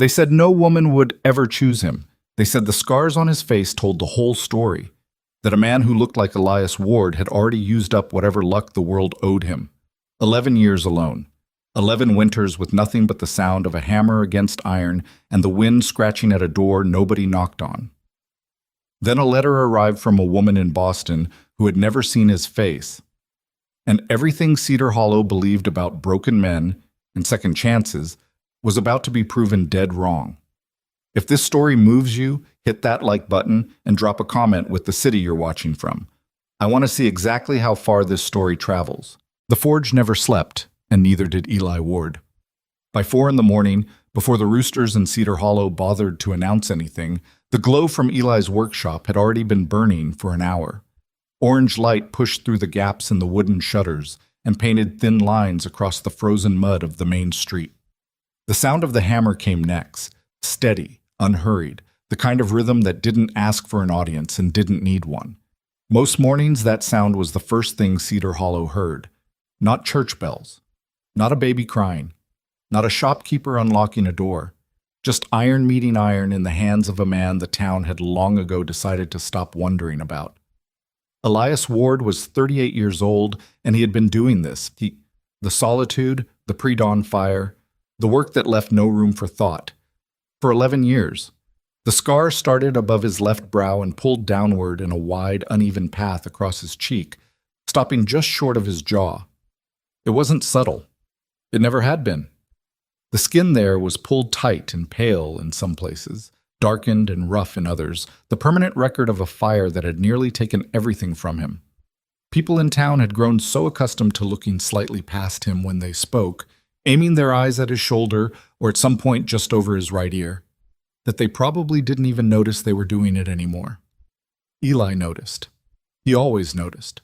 They said no woman would ever choose him. They said the scars on his face told the whole story, that a man who looked like Elias Ward had already used up whatever luck the world owed him. 11 years alone. 11 winters with nothing but the sound of a hammer against iron and the wind scratching at a door nobody knocked on. Then a letter arrived from a woman in Boston who had never seen his face. And everything Cedar Hollow believed about broken men and second chances was about to be proven dead wrong. If this story moves you, hit that like button and drop a comment with the city you're watching from. I want to see exactly how far this story travels. The Forge never slept, and neither did Eli Ward. By 4 a.m, before the roosters in Cedar Hollow bothered to announce anything, the glow from Eli's workshop had already been burning for an hour. Orange light pushed through the gaps in the wooden shutters and painted thin lines across the frozen mud of the main street. The sound of the hammer came next, steady, unhurried, the kind of rhythm that didn't ask for an audience and didn't need one. Most mornings that sound was the first thing Cedar Hollow heard. Not church bells, not a baby crying, not a shopkeeper unlocking a door, just iron meeting iron in the hands of a man the town had long ago decided to stop wondering about. Elias Ward was 38 years old, and he had been doing this. The solitude, the pre-dawn fire, the work that left no room for thought. For 11 years. The scar started above his left brow and pulled downward in a wide, uneven path across his cheek, stopping just short of his jaw. It wasn't subtle. It never had been. The skin there was pulled tight and pale in some places, darkened and rough in others, the permanent record of a fire that had nearly taken everything from him. People in town had grown so accustomed to looking slightly past him when they spoke, aiming their eyes at his shoulder or at some point just over his right ear, that they probably didn't even notice they were doing it anymore. Eli noticed. He always noticed.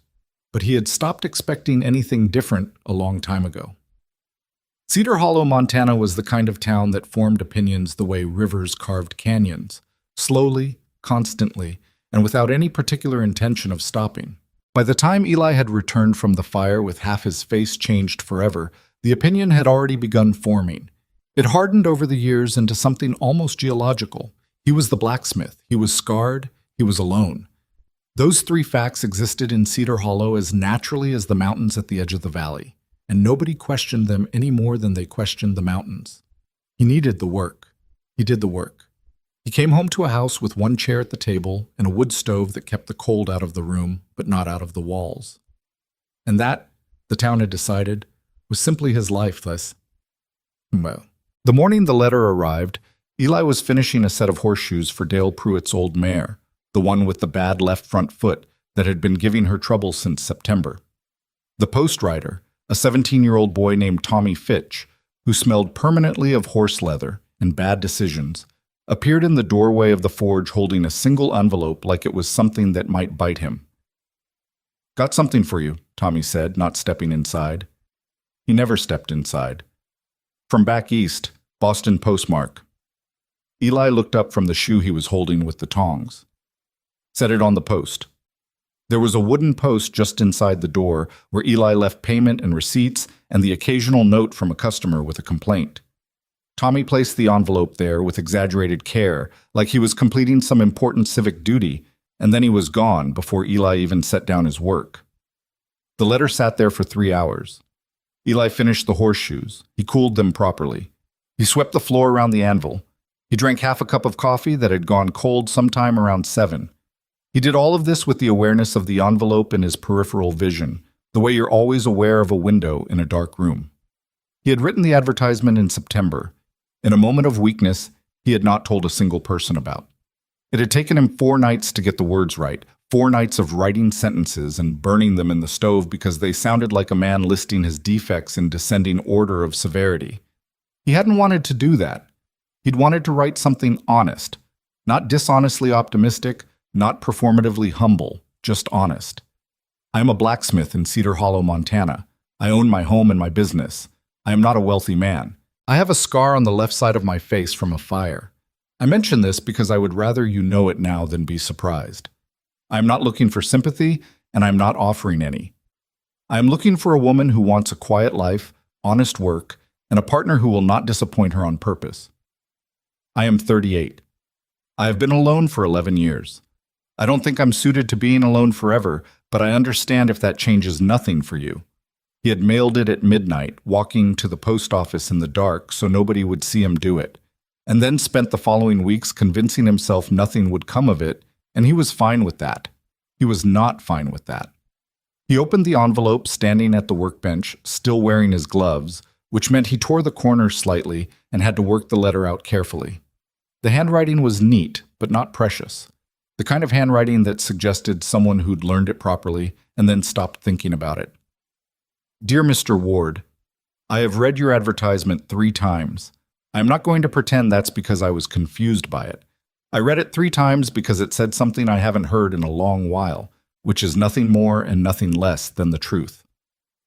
But he had stopped expecting anything different a long time ago. Cedar Hollow, Montana was the kind of town that formed opinions the way rivers carved canyons, slowly, constantly, and without any particular intention of stopping. By the time Eli had returned from the fire with half his face changed forever, the opinion had already begun forming. It hardened over the years into something almost geological. He was the blacksmith, he was scarred, he was alone. Those 3 facts existed in Cedar Hollow as naturally as the mountains at the edge of the valley, and nobody questioned them any more than they questioned the mountains. He needed the work. He did the work. He came home to a house with 1 chair at the table and a wood stove that kept the cold out of the room, but not out of the walls. And that, the town had decided, was simply his life. Well, the morning the letter arrived, Eli was finishing a set of horseshoes for Dale Pruitt's old mare, the one with the bad left front foot that had been giving her trouble since September. The post rider, a 17-year-old boy named Tommy Fitch, who smelled permanently of horse leather and bad decisions, appeared in the doorway of the forge holding a single envelope like it was something that might bite him. "Got something for you," Tommy said, not stepping inside. He never stepped inside. "From back east, Boston postmark." Eli looked up from the shoe he was holding with the tongs. "Set it on the post." There was a wooden post just inside the door where Eli left payment and receipts and the occasional note from a customer with a complaint. Tommy placed the envelope there with exaggerated care, like he was completing some important civic duty, and then he was gone before Eli even set down his work. The letter sat there for 3 hours. Eli finished the horseshoes. He cooled them properly. He swept the floor around the anvil. He drank half a cup of coffee that had gone cold sometime around 7. He did all of this with the awareness of the envelope in his peripheral vision, the way you're always aware of a window in a dark room. He had written the advertisement in September. In a moment of weakness, he had not told a single person about. It had taken him 4 nights to get the words right, 4 nights of writing sentences and burning them in the stove because they sounded like a man listing his defects in descending order of severity. He hadn't wanted to do that. He'd wanted to write something honest, not dishonestly optimistic, not performatively humble, just honest. I am a blacksmith in Cedar Hollow, Montana. I own my home and my business. I am not a wealthy man. I have a scar on the left side of my face from a fire. I mention this because I would rather you know it now than be surprised. I am not looking for sympathy, and I am not offering any. I am looking for a woman who wants a quiet life, honest work, and a partner who will not disappoint her on purpose. I am 38. I have been alone for 11 years. I don't think I'm suited to being alone forever, but I understand if that changes nothing for you. He had mailed it at midnight, walking to the post office in the dark so nobody would see him do it, and then spent the following weeks convincing himself nothing would come of it, and he was fine with that. He was not fine with that. He opened the envelope standing at the workbench, still wearing his gloves, which meant he tore the corners slightly and had to work the letter out carefully. The handwriting was neat, but not precious. The kind of handwriting that suggested someone who'd learned it properly and then stopped thinking about it. Dear Mr. Ward, I have read your advertisement 3 times. I am not going to pretend that's because I was confused by it. I read it 3 times because it said something I haven't heard in a long while, which is nothing more and nothing less than the truth.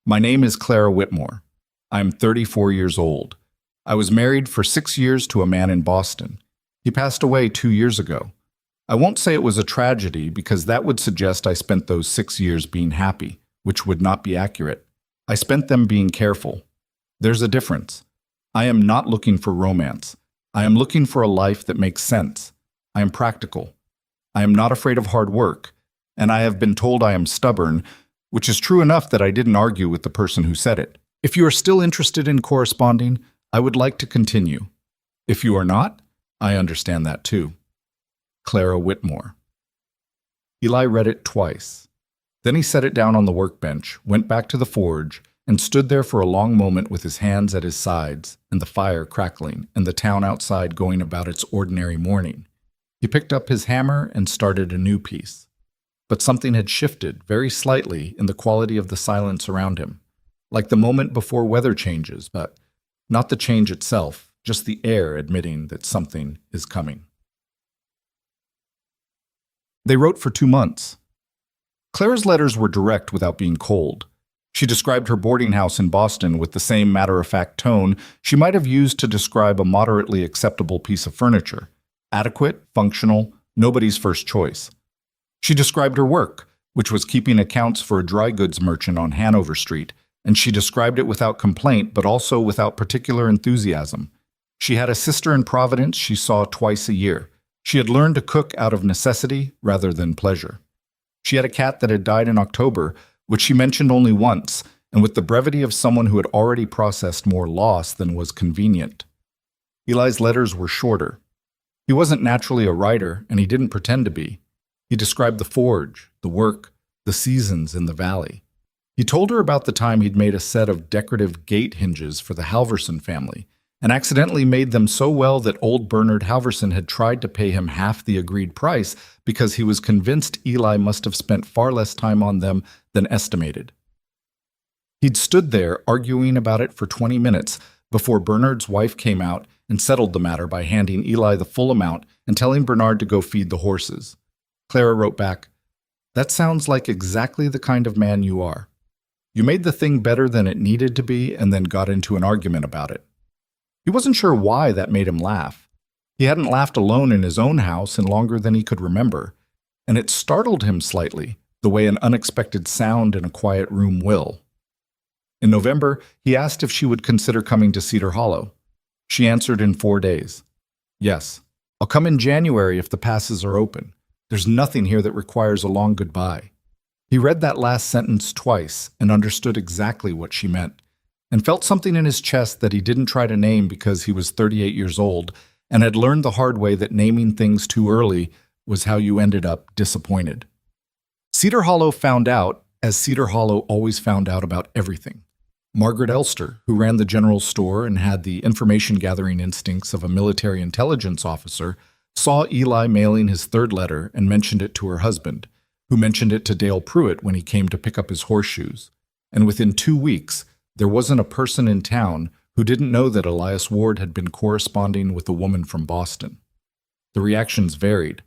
My name is Clara Whitmore. I am 34 years old. I was married for 6 years to a man in Boston. He passed away 2 years ago. I won't say it was a tragedy because that would suggest I spent those 6 years being happy, which would not be accurate. I spent them being careful. There's a difference. I am not looking for romance. I am looking for a life that makes sense. I am practical. I am not afraid of hard work, and I have been told I am stubborn, which is true enough that I didn't argue with the person who said it. If you are still interested in corresponding, I would like to continue. If you are not, I understand that too. Clara Whitmore. Eli read it twice. Then he set it down on the workbench, went back to the forge, and stood there for a long moment with his hands at his sides, and the fire crackling, and the town outside going about its ordinary morning. He picked up his hammer and started a new piece. But something had shifted, very slightly, in the quality of the silence around him, like the moment before weather changes, but not the change itself, just the air admitting that something is coming. They wrote for 2 months. Clara's letters were direct without being cold. She described her boarding house in Boston with the same matter-of-fact tone she might have used to describe a moderately acceptable piece of furniture. Adequate, functional, nobody's first choice. She described her work, which was keeping accounts for a dry goods merchant on Hanover Street, and she described it without complaint but also without particular enthusiasm. She had a sister in Providence she saw twice a year. She had learned to cook out of necessity rather than pleasure. She had a cat that had died in October, which she mentioned only once, and with the brevity of someone who had already processed more loss than was convenient. Eli's letters were shorter. He wasn't naturally a writer, and he didn't pretend to be. He described the forge, the work, the seasons in the valley. He told her about the time he'd made a set of decorative gate hinges for the Halverson family, and accidentally made them so well that old Bernard Halverson had tried to pay him half the agreed price because he was convinced Eli must have spent far less time on them than estimated. He'd stood there arguing about it for 20 minutes before Bernard's wife came out and settled the matter by handing Eli the full amount and telling Bernard to go feed the horses. Clara wrote back, "That sounds like exactly the kind of man you are. You made the thing better than it needed to be and then got into an argument about it." He wasn't sure why that made him laugh. He hadn't laughed alone in his own house in longer than he could remember, and it startled him slightly, the way an unexpected sound in a quiet room will. In November, he asked if she would consider coming to Cedar Hollow. She answered in 4 days. "Yes, I'll come in January if the passes are open. There's nothing here that requires a long goodbye." He read that last sentence twice and understood exactly what she meant, and felt something in his chest that he didn't try to name because he was 38 years old and had learned the hard way that naming things too early was how you ended up disappointed. Cedar Hollow found out, as Cedar Hollow always found out about everything. Margaret Elster, who ran the general store and had the information-gathering instincts of a military intelligence officer, saw Eli mailing his 3rd letter and mentioned it to her husband, who mentioned it to Dale Pruitt when he came to pick up his horseshoes. And within 2 weeks, there wasn't a person in town who didn't know that Elias Ward had been corresponding with a woman from Boston. The reactions varied.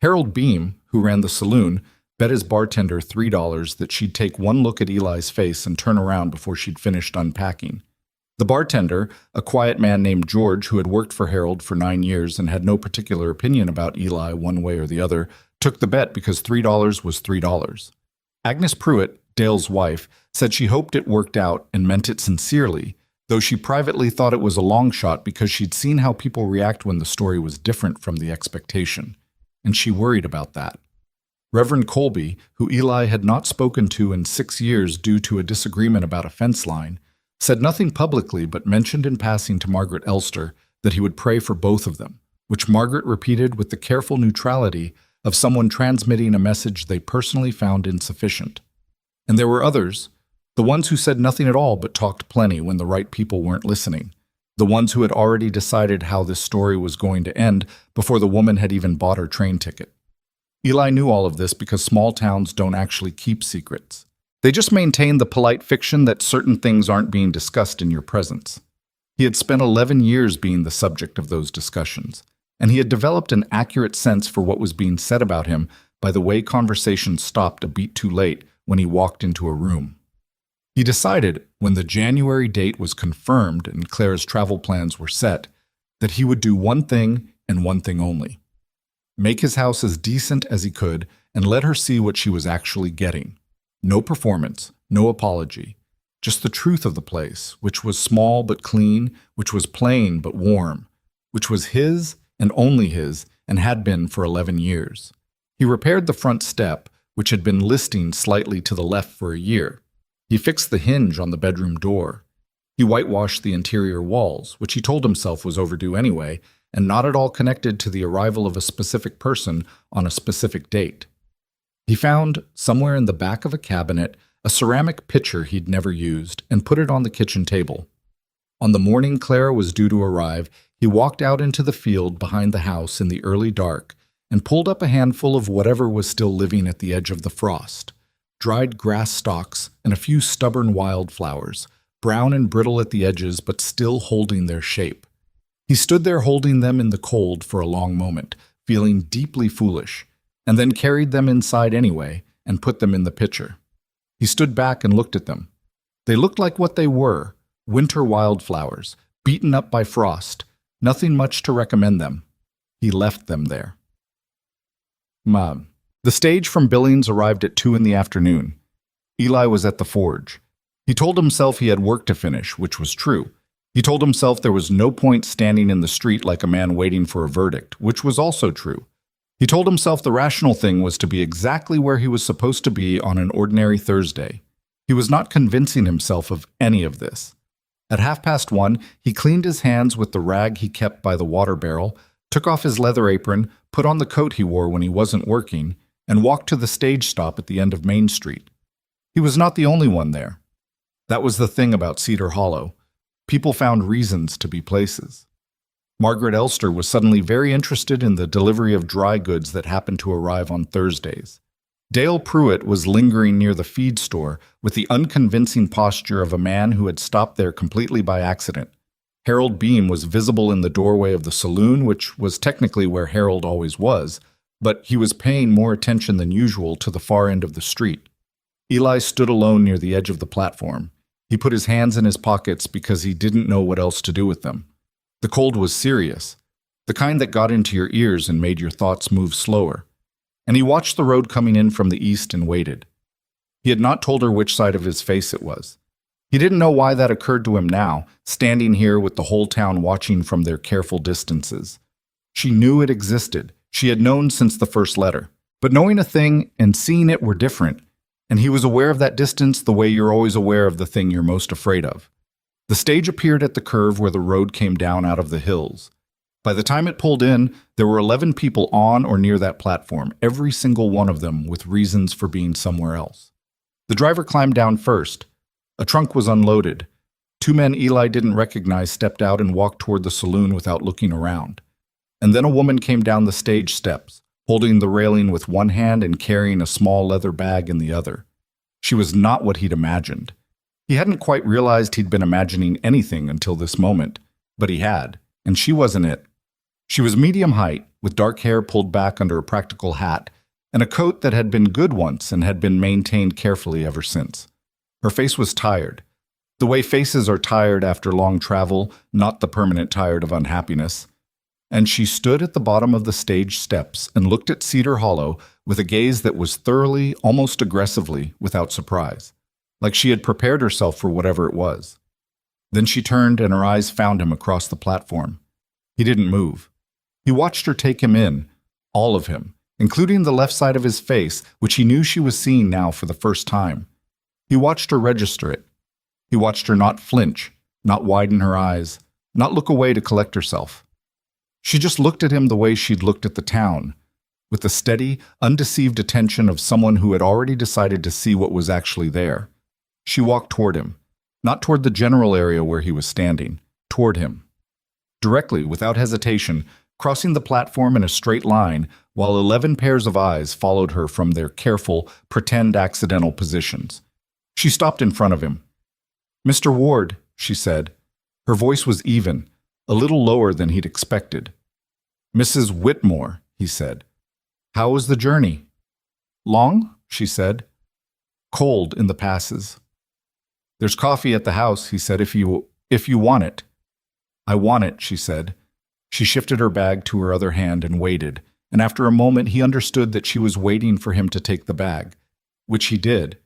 Harold Beam, who ran the saloon, bet his bartender $3 that she'd take one look at Eli's face and turn around before she'd finished unpacking. The bartender, a quiet man named George who had worked for Harold for 9 years and had no particular opinion about Eli one way or the other, took the bet because $3 was $3. Agnes Pruitt, Dale's wife, said she hoped it worked out and meant it sincerely, though she privately thought it was a long shot because she'd seen how people react when the story was different from the expectation, and she worried about that. Reverend Colby, who Eli had not spoken to in 6 years due to a disagreement about a fence line, said nothing publicly but mentioned in passing to Margaret Elster that he would pray for both of them, which Margaret repeated with the careful neutrality of someone transmitting a message they personally found insufficient. And there were others, the ones who said nothing at all but talked plenty when the right people weren't listening, the ones who had already decided how this story was going to end before the woman had even bought her train ticket. Eli knew all of this because small towns don't actually keep secrets. They just maintain the polite fiction that certain things aren't being discussed in your presence. He had spent 11 years being the subject of those discussions, and he had developed an accurate sense for what was being said about him by the way conversation stopped a beat too late when he walked into a room. He decided, when the January date was confirmed and Clara's travel plans were set, that he would do one thing and one thing only: make his house as decent as he could and let her see what she was actually getting. No performance, no apology, just the truth of the place, which was small but clean, which was plain but warm, which was his and only his and had been for 11 years. He repaired the front step, which had been listing slightly to the left for a year. He fixed the hinge on the bedroom door. He whitewashed the interior walls, which he told himself was overdue anyway, and not at all connected to the arrival of a specific person on a specific date. He found, somewhere in the back of a cabinet, a ceramic pitcher he'd never used and put it on the kitchen table. On the morning Clara was due to arrive, he walked out into the field behind the house in the early dark and pulled up a handful of whatever was still living at the edge of the frost: dried grass stalks and a few stubborn wildflowers, brown and brittle at the edges but still holding their shape. He stood there holding them in the cold for a long moment, feeling deeply foolish, and then carried them inside anyway and put them in the pitcher. He stood back and looked at them. They looked like what they were: winter wildflowers, beaten up by frost, nothing much to recommend them. He left them there. The stage from Billings arrived at 2 in the afternoon. Eli was at the forge. He told himself he had work to finish, which was true. He told himself there was no point standing in the street like a man waiting for a verdict, which was also true. He told himself the rational thing was to be exactly where he was supposed to be on an ordinary Thursday. He was not convincing himself of any of this. At 1:30, he cleaned his hands with the rag he kept by the water barrel, took off his leather apron, put on the coat he wore when he wasn't working, and walked to the stage stop at the end of Main Street. He was not the only one there. That was the thing about Cedar Hollow. People found reasons to be places. Margaret Elster was suddenly very interested in the delivery of dry goods that happened to arrive on Thursdays. Dale Pruitt was lingering near the feed store with the unconvincing posture of a man who had stopped there completely by accident. Harold Beam was visible in the doorway of the saloon, which was technically where Harold always was, but he was paying more attention than usual to the far end of the street. Eli stood alone near the edge of the platform. He put his hands in his pockets because he didn't know what else to do with them. The cold was serious, the kind that got into your ears and made your thoughts move slower. And he watched the road coming in from the east and waited. He had not told her which side of his face it was. He didn't know why that occurred to him now, standing here with the whole town watching from their careful distances. She knew it existed. She had known since the first letter. But knowing a thing and seeing it were different, and he was aware of that distance the way you're always aware of the thing you're most afraid of. The stage appeared at the curve where the road came down out of the hills. By the time it pulled in, there were 11 people on or near that platform, every single one of them with reasons for being somewhere else. The driver climbed down first. A trunk was unloaded. 2 men Eli didn't recognize stepped out and walked toward the saloon without looking around. And then a woman came down the stage steps, holding the railing with one hand and carrying a small leather bag in the other. She was not what he'd imagined. He hadn't quite realized he'd been imagining anything until this moment, but he had, and she wasn't it. She was medium height, with dark hair pulled back under a practical hat, and a coat that had been good once and had been maintained carefully ever since. Her face was tired. The way faces are tired after long travel, not the permanent tired of unhappiness. And she stood at the bottom of the stage steps and looked at Cedar Hollow with a gaze that was thoroughly, almost aggressively, without surprise, like she had prepared herself for whatever it was. Then she turned and her eyes found him across the platform. He didn't move. He watched her take him in, all of him, including the left side of his face, which he knew she was seeing now for the first time. He watched her register it. He watched her not flinch, not widen her eyes, not look away to collect herself. She just looked at him the way she'd looked at the town, with the steady, undeceived attention of someone who had already decided to see what was actually there. She walked toward him, not toward the general area where he was standing, toward him. Directly, without hesitation, crossing the platform in a straight line, while 11 pairs of eyes followed her from their careful, pretend accidental positions. She stopped in front of him. "Mr. Ward," she said. Her voice was even, a little lower than he'd expected. "Mrs. Whitmore," he said. "How was the journey?" "Long?" she said. "Cold in the passes." "There's coffee at the house," he said, if you want it." "I want it," she said. She shifted her bag to her other hand and waited, and after a moment he understood that she was waiting for him to take the bag, which he did,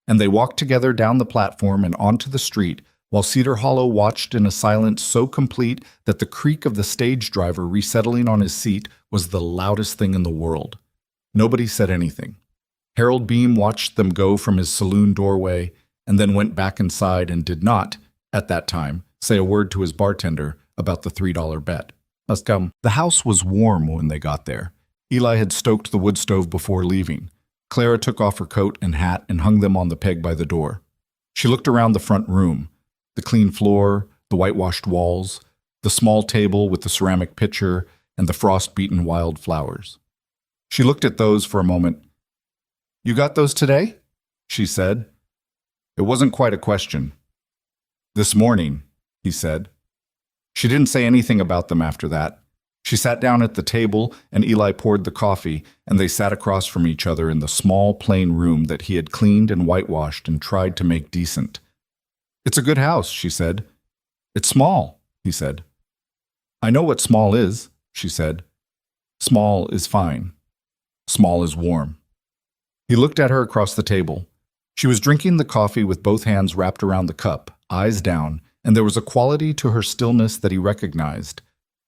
and they walked together down the platform and onto the street, while Cedar Hollow watched in a silence so complete that the creak of the stage driver resettling on his seat was the loudest thing in the world. Nobody said anything. Harold Beam watched them go from his saloon doorway and then went back inside and did not, at that time, say a word to his bartender about the $3 bet. Let's come. The house was warm when they got there. Eli had stoked the wood stove before leaving. Clara took off her coat and hat and hung them on the peg by the door. She looked around the front room, the clean floor, the whitewashed walls, the small table with the ceramic pitcher, and the frost-beaten wild flowers. She looked at those for a moment. "You got those today?" she said. It wasn't quite a question. "This morning," he said. She didn't say anything about them after that. She sat down at the table, and Eli poured the coffee, and they sat across from each other in the small, plain room that he had cleaned and whitewashed and tried to make decent. "It's a good house," she said. "It's small," he said. "I know what small is," she said. "Small is fine. Small is warm." He looked at her across the table. She was drinking the coffee with both hands wrapped around the cup, eyes down, and there was a quality to her stillness that he recognized.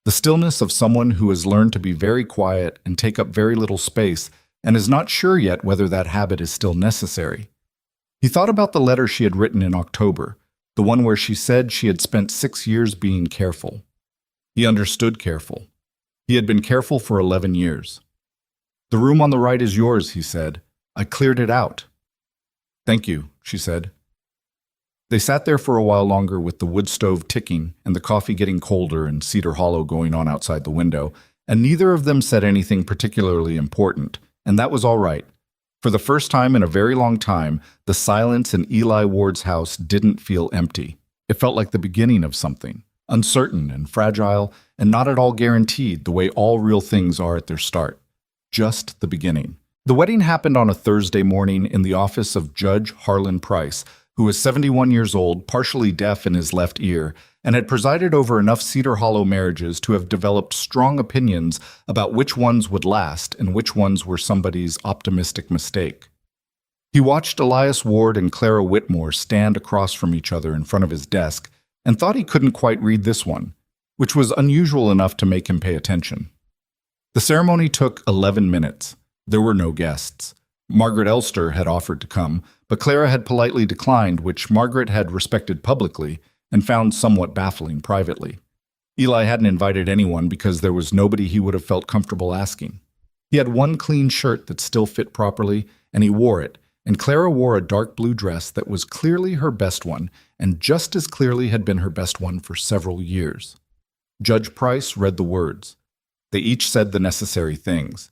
The stillness of someone who has learned to be very quiet and take up very little space and is not sure yet whether that habit is still necessary. He thought about the letter she had written in October, the one where she said she had spent 6 years being careful. He understood careful. He had been careful for 11 years. "The room on the right is yours," he said. "I cleared it out." "Thank you," she said. They sat there for a while longer with the wood stove ticking and the coffee getting colder and Cedar Hollow going on outside the window, and neither of them said anything particularly important, and that was all right. For the first time in a very long time, the silence in Eli Ward's house didn't feel empty. It felt like the beginning of something, uncertain and fragile, and not at all guaranteed the way all real things are at their start. Just the beginning. The wedding happened on a Thursday morning in the office of Judge Harlan Price, who was 71 years old, partially deaf in his left ear, and had presided over enough Cedar Hollow marriages to have developed strong opinions about which ones would last and which ones were somebody's optimistic mistake. He watched Elias Ward and Clara Whitmore stand across from each other in front of his desk and thought he couldn't quite read this one, which was unusual enough to make him pay attention. The ceremony took 11 minutes. There were no guests. Margaret Elster had offered to come, but Clara had politely declined, which Margaret had respected publicly and found somewhat baffling privately. Eli hadn't invited anyone because there was nobody he would have felt comfortable asking. He had one clean shirt that still fit properly, and he wore it, and Clara wore a dark blue dress that was clearly her best one, and just as clearly had been her best one for several years. Judge Price read the words. They each said the necessary things.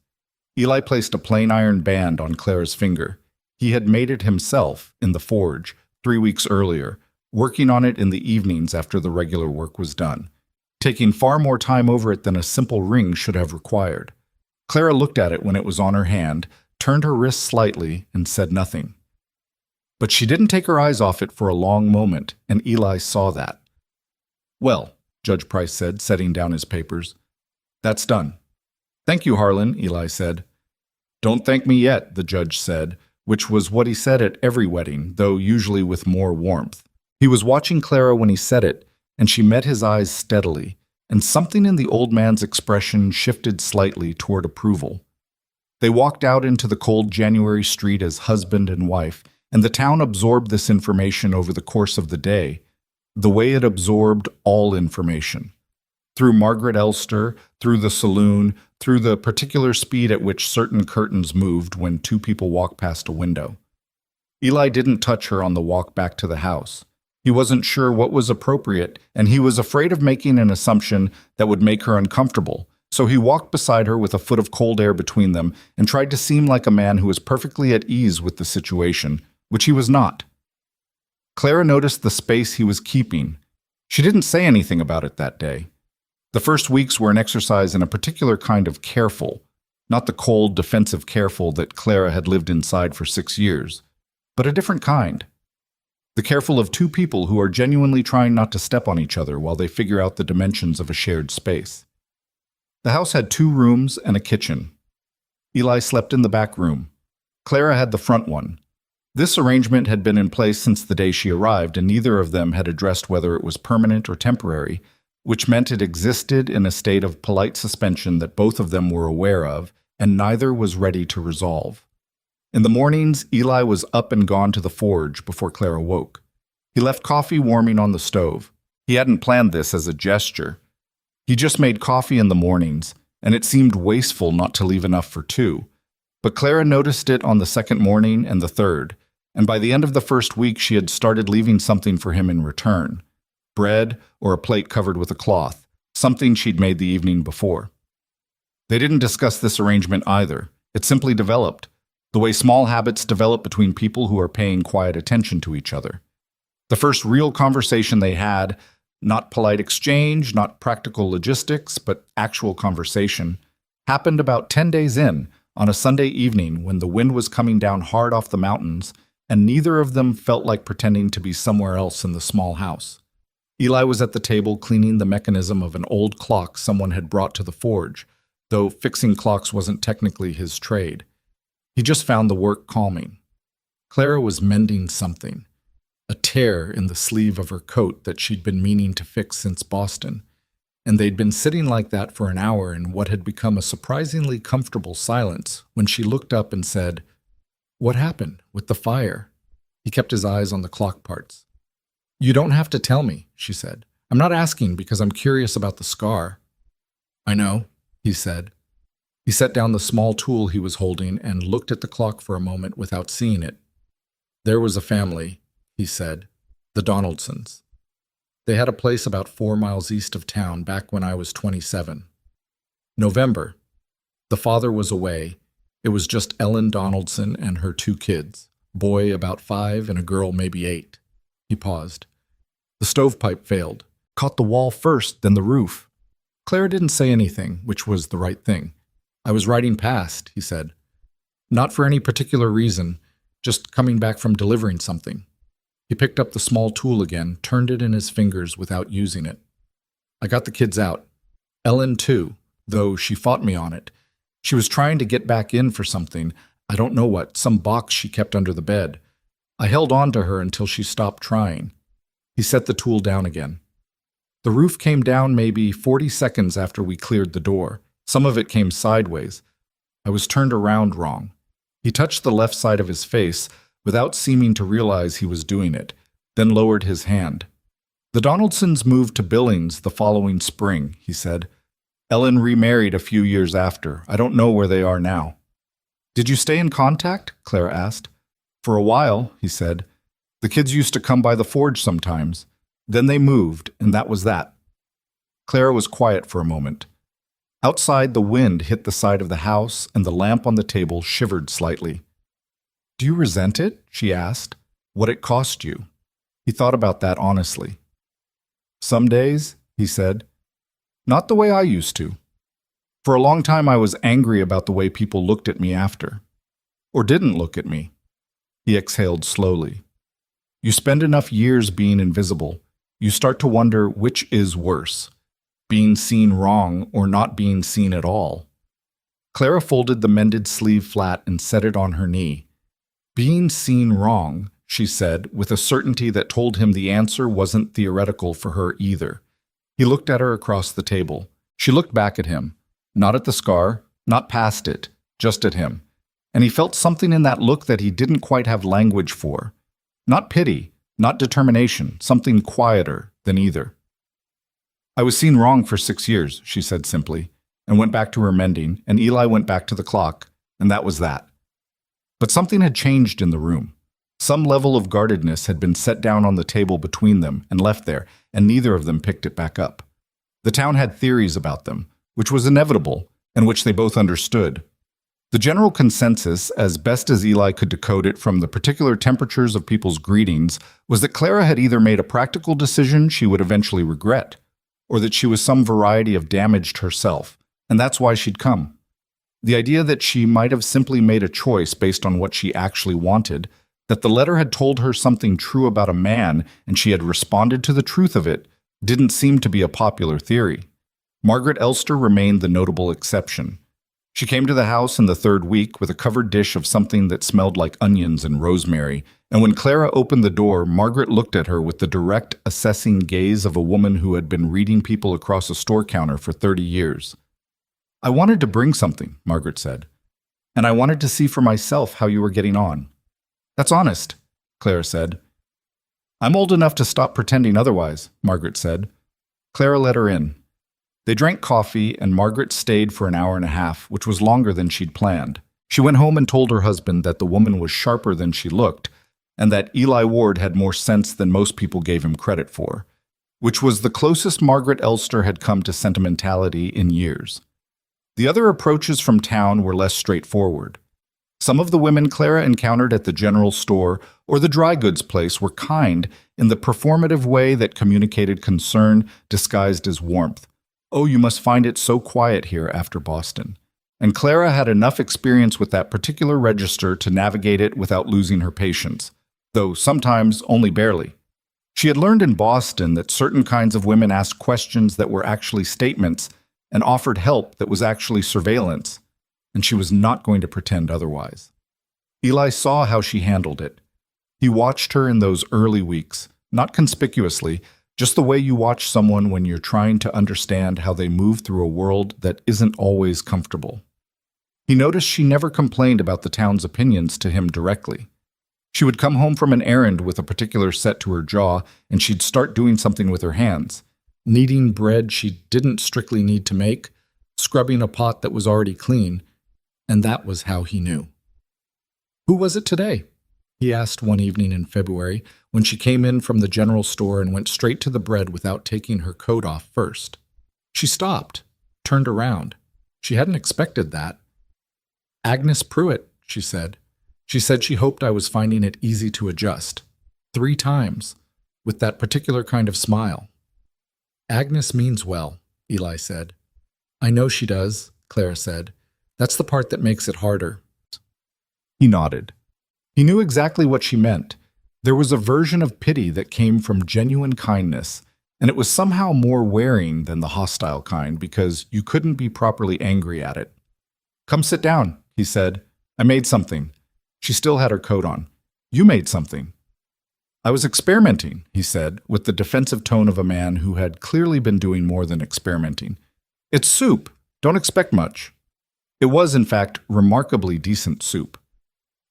Eli placed a plain iron band on Clara's finger. He had made it himself in the forge 3 weeks earlier, working on it in the evenings after the regular work was done, taking far more time over it than a simple ring should have required. Clara looked at it when it was on her hand, turned her wrist slightly, and said nothing. But she didn't take her eyes off it for a long moment, and Eli saw that. "Well," Judge Price said, setting down his papers, "that's done." "Thank you, Harlan," Eli said. "Don't thank me yet," the judge said, which was what he said at every wedding, though usually with more warmth. He was watching Clara when he said it, and she met his eyes steadily, and something in the old man's expression shifted slightly toward approval. They walked out into the cold January street as husband and wife, and the town absorbed this information over the course of the day, the way it absorbed all information. Through Margaret Elster, through the saloon, through the particular speed at which certain curtains moved when two people walked past a window. Eli didn't touch her on the walk back to the house. He wasn't sure what was appropriate, and he was afraid of making an assumption that would make her uncomfortable, so he walked beside her with a foot of cold air between them and tried to seem like a man who was perfectly at ease with the situation, which he was not. Clara noticed the space he was keeping. She didn't say anything about it that day. The first weeks were an exercise in a particular kind of careful, not the cold, defensive careful that Clara had lived inside for 6 years, but a different kind. The careful of two people who are genuinely trying not to step on each other while they figure out the dimensions of a shared space. The house had 2 rooms and a kitchen. Eli slept in the back room. Clara had the front one. This arrangement had been in place since the day she arrived, and neither of them had addressed whether it was permanent or temporary, which meant it existed in a state of polite suspension that both of them were aware of, and neither was ready to resolve. In the mornings, Eli was up and gone to the forge before Clara woke. He left coffee warming on the stove. He hadn't planned this as a gesture. He just made coffee in the mornings, and it seemed wasteful not to leave enough for 2. But Clara noticed it on the second morning and the third, and by the end of the first week she had started leaving something for him in return. Bread or a plate covered with a cloth, something she'd made the evening before. They didn't discuss this arrangement either. It simply developed, the way small habits develop between people who are paying quiet attention to each other. The first real conversation they had, not polite exchange, not practical logistics, but actual conversation, happened about 10 days in, on a Sunday evening when the wind was coming down hard off the mountains, and neither of them felt like pretending to be somewhere else in the small house. Eli was at the table cleaning the mechanism of an old clock someone had brought to the forge, though fixing clocks wasn't technically his trade. He just found the work calming. Clara was mending something, a tear in the sleeve of her coat that she'd been meaning to fix since Boston, and they'd been sitting like that for an hour in what had become a surprisingly comfortable silence when she looked up and said, "What happened with the fire?" He kept his eyes on the clock parts. "You don't have to tell me," she said. "I'm not asking because I'm curious about the scar." "I know," he said. He set down the small tool he was holding and looked at the clock for a moment without seeing it. "There was a family," he said, "the Donaldsons. They had a place about 4 miles east of town back when I was 27. November. The father was away. It was just Ellen Donaldson and her 2 kids, boy about 5 and a girl maybe 8. He paused. "The stovepipe failed. Caught the wall first, then the roof." Clara didn't say anything, which was the right thing. "I was riding past," he said. "Not for any particular reason, just coming back from delivering something." He picked up the small tool again, turned it in his fingers without using it. "I got the kids out. Ellen too, though she fought me on it. She was trying to get back in for something, I don't know what, some box she kept under the bed. I held on to her until she stopped trying." He set the tool down again. "The roof came down maybe 40 seconds after we cleared the door. Some of it came sideways. I was turned around wrong." He touched the left side of his face without seeming to realize he was doing it, then lowered his hand. "The Donaldsons moved to Billings the following spring," he said. "Ellen remarried a few years after. I don't know where they are now." "Did you stay in contact?" Clara asked. "For a while," he said. "The kids used to come by the forge sometimes. Then they moved, and that was that." Clara was quiet for a moment. Outside, the wind hit the side of the house, and the lamp on the table shivered slightly. "Do you resent it?" she asked. "What it cost you?" He thought about that honestly. "Some days," he said. "Not the way I used to. For a long time I was angry about the way people looked at me after. Or didn't look at me." He exhaled slowly. "You spend enough years being invisible, you start to wonder which is worse, being seen wrong or not being seen at all." Clara folded the mended sleeve flat and set it on her knee. Being seen wrong, she said, with a certainty that told him the answer wasn't theoretical for her either. He looked at her across the table. She looked back at him, not at the scar, not past it, just at him. And he felt something in that look that he didn't quite have language for. Not pity, not determination, something quieter than either. "I was seen wrong for 6 years," she said simply, and went back to her mending, and Eli went back to the clock, and that was that. But something had changed in the room. Some level of guardedness had been set down on the table between them and left there, and neither of them picked it back up. The town had theories about them, which was inevitable, and which they both understood. The general consensus, as best as Eli could decode it from the particular temperatures of people's greetings, was that Clara had either made a practical decision she would eventually regret, or that she was some variety of damaged herself, and that's why she'd come. The idea that she might have simply made a choice based on what she actually wanted, that the letter had told her something true about a man and she had responded to the truth of it, didn't seem to be a popular theory. Margaret Elster remained the notable exception. She came to the house in the 3rd week with a covered dish of something that smelled like onions and rosemary, and when Clara opened the door, Margaret looked at her with the direct, assessing gaze of a woman who had been reading people across a store counter for 30 years. "I wanted to bring something," Margaret said, "and I wanted to see for myself how you were getting on." "That's honest," Clara said. "I'm old enough to stop pretending otherwise," Margaret said. Clara let her in. They drank coffee, and Margaret stayed for an hour and a half, which was longer than she'd planned. She went home and told her husband that the woman was sharper than she looked, and that Eli Ward had more sense than most people gave him credit for, which was the closest Margaret Elster had come to sentimentality in years. The other approaches from town were less straightforward. Some of the women Clara encountered at the general store or the dry goods place were kind in the performative way that communicated concern disguised as warmth. "Oh, you must find it so quiet here after Boston." And Clara had enough experience with that particular register to navigate it without losing her patience, though sometimes only barely. She had learned in Boston that certain kinds of women asked questions that were actually statements and offered help that was actually surveillance, and she was not going to pretend otherwise. Eli saw how she handled it. He watched her in those early weeks, not conspicuously, just the way you watch someone when you're trying to understand how they move through a world that isn't always comfortable. He noticed she never complained about the town's opinions to him directly. She would come home from an errand with a particular set to her jaw, and she'd start doing something with her hands, kneading bread she didn't strictly need to make, scrubbing a pot that was already clean, and that was how he knew. "Who was it today?" he asked one evening in February, when she came in from the general store and went straight to the bread without taking her coat off first. She stopped, turned around. She hadn't expected that. "Agnes Pruitt," she said. She said she hoped I was finding it easy to adjust. 3 times, with that particular kind of smile. "Agnes means well," Eli said. "I know she does," Clara said. "That's the part that makes it harder." He nodded. He knew exactly what she meant. There was a version of pity that came from genuine kindness, and it was somehow more wearing than the hostile kind because you couldn't be properly angry at it. "Come sit down," he said. "I made something." She still had her coat on. "You made something." "I was experimenting," he said, with the defensive tone of a man who had clearly been doing more than experimenting. "It's soup. Don't expect much." It was, in fact, remarkably decent soup.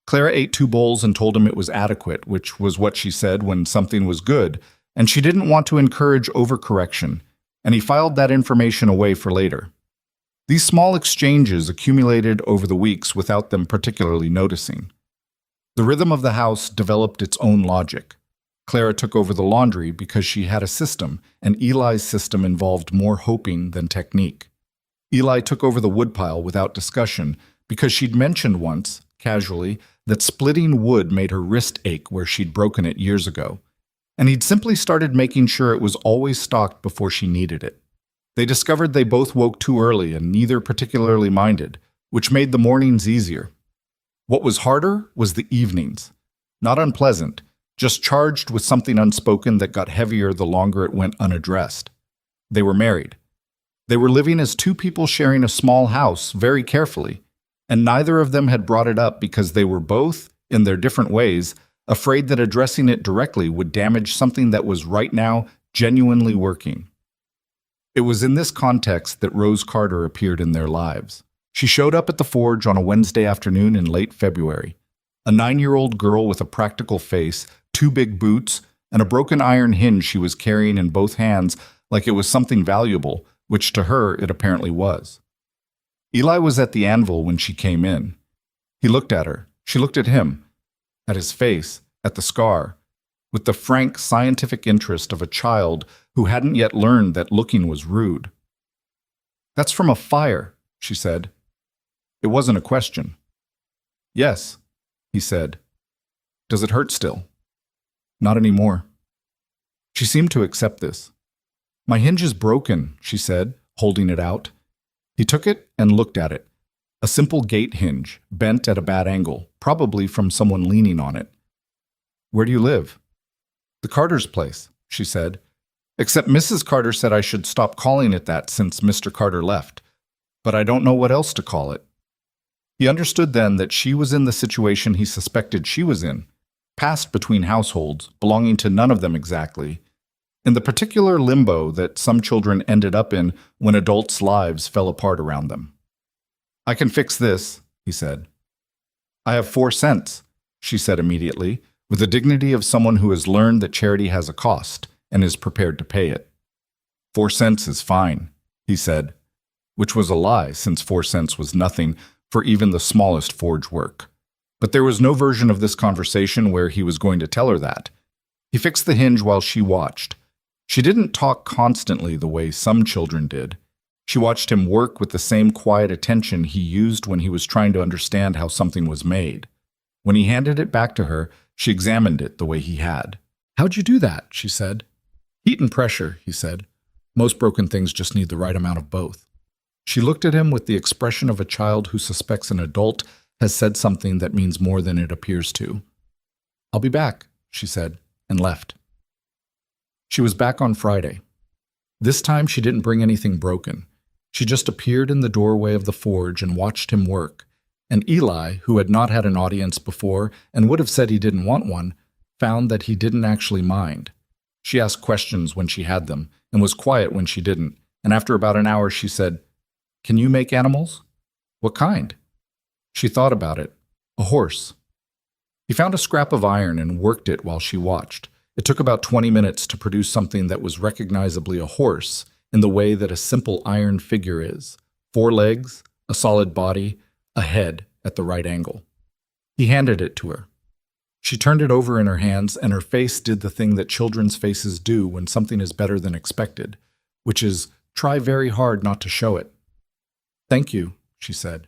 Clara ate 2 bowls and told him it was adequate, which was what she said when something was good, and she didn't want to encourage overcorrection, and he filed that information away for later. These small exchanges accumulated over the weeks without them particularly noticing. The rhythm of the house developed its own logic. Clara took over the laundry because she had a system, and Eli's system involved more hoping than technique. Eli took over the woodpile without discussion because she'd mentioned once, casually, that splitting wood made her wrist ache where she'd broken it years ago, and he'd simply started making sure it was always stocked before she needed it. They discovered they both woke too early and neither particularly minded, which made the mornings easier. What was harder was the evenings. Not unpleasant, just charged with something unspoken that got heavier the longer it went unaddressed. They were married. They were living as 2 people sharing a small house very carefully, and neither of them had brought it up because they were both, in their different ways, afraid that addressing it directly would damage something that was right now genuinely working. It was in this context that Rose Carter appeared in their lives. She showed up at the forge on a Wednesday afternoon in late February. A 9-year-old girl with a practical face, 2 big boots, and a broken iron hinge she was carrying in both hands like it was something valuable, which to her it apparently was. Eli was at the anvil when she came in. He looked at her. She looked at him, at his face, at the scar, with the frank scientific interest of a child who hadn't yet learned that looking was rude. "That's from a fire," she said. It wasn't a question. "Yes," he said. "Does it hurt still?" "Not anymore." She seemed to accept this. "My hinge is broken," she said, holding it out. He took it and looked at it. A simple gate hinge, bent at a bad angle, probably from someone leaning on it. "Where do you live?" "The Carter's place," she said. "Except Mrs. Carter said I should stop calling it that since Mr. Carter left. But I don't know what else to call it." He understood then that she was in the situation he suspected she was in, passed between households, belonging to none of them exactly, in the particular limbo that some children ended up in when adults' lives fell apart around them. "I can fix this," he said. "I have 4 cents, she said immediately, with the dignity of someone who has learned that charity has a cost and is prepared to pay it. 4 cents is fine, he said, which was a lie since 4 cents was nothing for even the smallest forge work. But there was no version of this conversation where he was going to tell her that. He fixed the hinge while she watched. She didn't talk constantly the way some children did. She watched him work with the same quiet attention he used when he was trying to understand how something was made. When he handed it back to her, she examined it the way he had. "How'd you do that?" she said. "Heat and pressure," he said. "Most broken things just need the right amount of both." She looked at him with the expression of a child who suspects an adult has said something that means more than it appears to. "I'll be back," she said, and left. She was back on Friday. This time she didn't bring anything broken. She just appeared in the doorway of the forge and watched him work. And Eli, who had not had an audience before and would have said he didn't want one, found that he didn't actually mind. She asked questions when she had them and was quiet when she didn't, and after about an hour she said, "Can you make animals?" "What kind?" She thought about it. "A horse." He found a scrap of iron and worked it while she watched. It took about 20 minutes to produce something that was recognizably a horse in the way that a simple iron figure is: 4 legs, a solid body, a head at the right angle. He handed it to her. She turned it over in her hands, and her face did the thing that children's faces do when something is better than expected, which is try very hard not to show it. "Thank you," she said.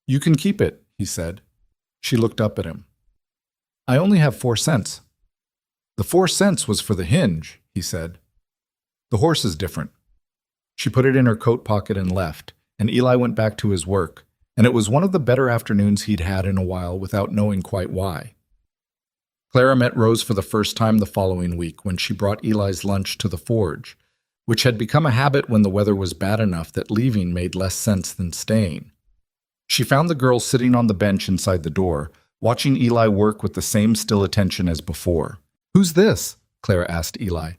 "You can keep it," he said. She looked up at him. "I only have 4 cents. "The 4 cents was for the hinge," he said. "The horse is different." She put it in her coat pocket and left, and Eli went back to his work, and it was one of the better afternoons he'd had in a while without knowing quite why. Clara met Rose for the first time the following week when she brought Eli's lunch to the forge, which had become a habit when the weather was bad enough that leaving made less sense than staying. She found the girl sitting on the bench inside the door, watching Eli work with the same still attention as before. "Who's this?" Clara asked Eli.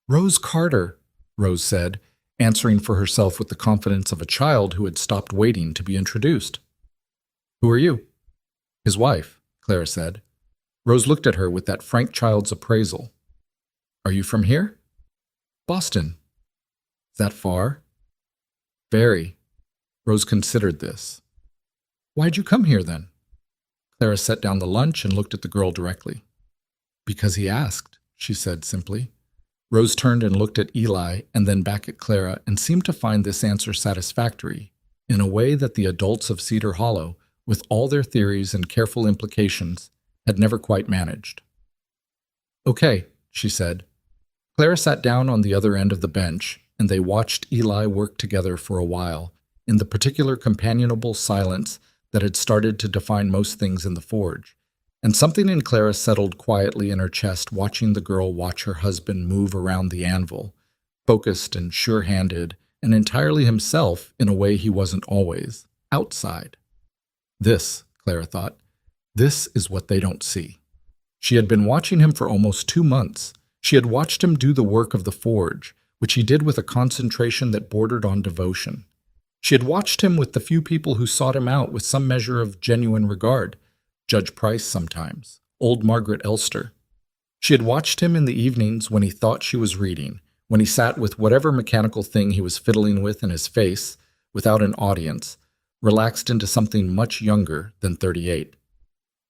"Rose Carter," Rose said, answering for herself with the confidence of a child who had stopped waiting to be introduced. "Who are you?" "His wife," Clara said. Rose looked at her with that frank child's appraisal. "Are you from here?" "Boston." "Is that far?" "Very." Rose considered this. "Why'd you come here, then?" Clara set down the lunch and looked at the girl directly. "Because he asked," she said simply. Rose turned and looked at Eli and then back at Clara and seemed to find this answer satisfactory, in a way that the adults of Cedar Hollow, with all their theories and careful implications, had never quite managed. "Okay," she said. Clara sat down on the other end of the bench, and they watched Eli work together for a while, in the particular companionable silence that had started to define most things in the forge. And something in Clara settled quietly in her chest watching the girl watch her husband move around the anvil, focused and sure-handed, and entirely himself in a way he wasn't always, outside. This, Clara thought, this is what they don't see. She had been watching him for almost 2 months. She had watched him do the work of the forge, which he did with a concentration that bordered on devotion. She had watched him with the few people who sought him out with some measure of genuine regard, Judge Price sometimes, old Margaret Elster. She had watched him in the evenings when he thought she was reading, when he sat with whatever mechanical thing he was fiddling with in his face, without an audience, relaxed into something much younger than 38.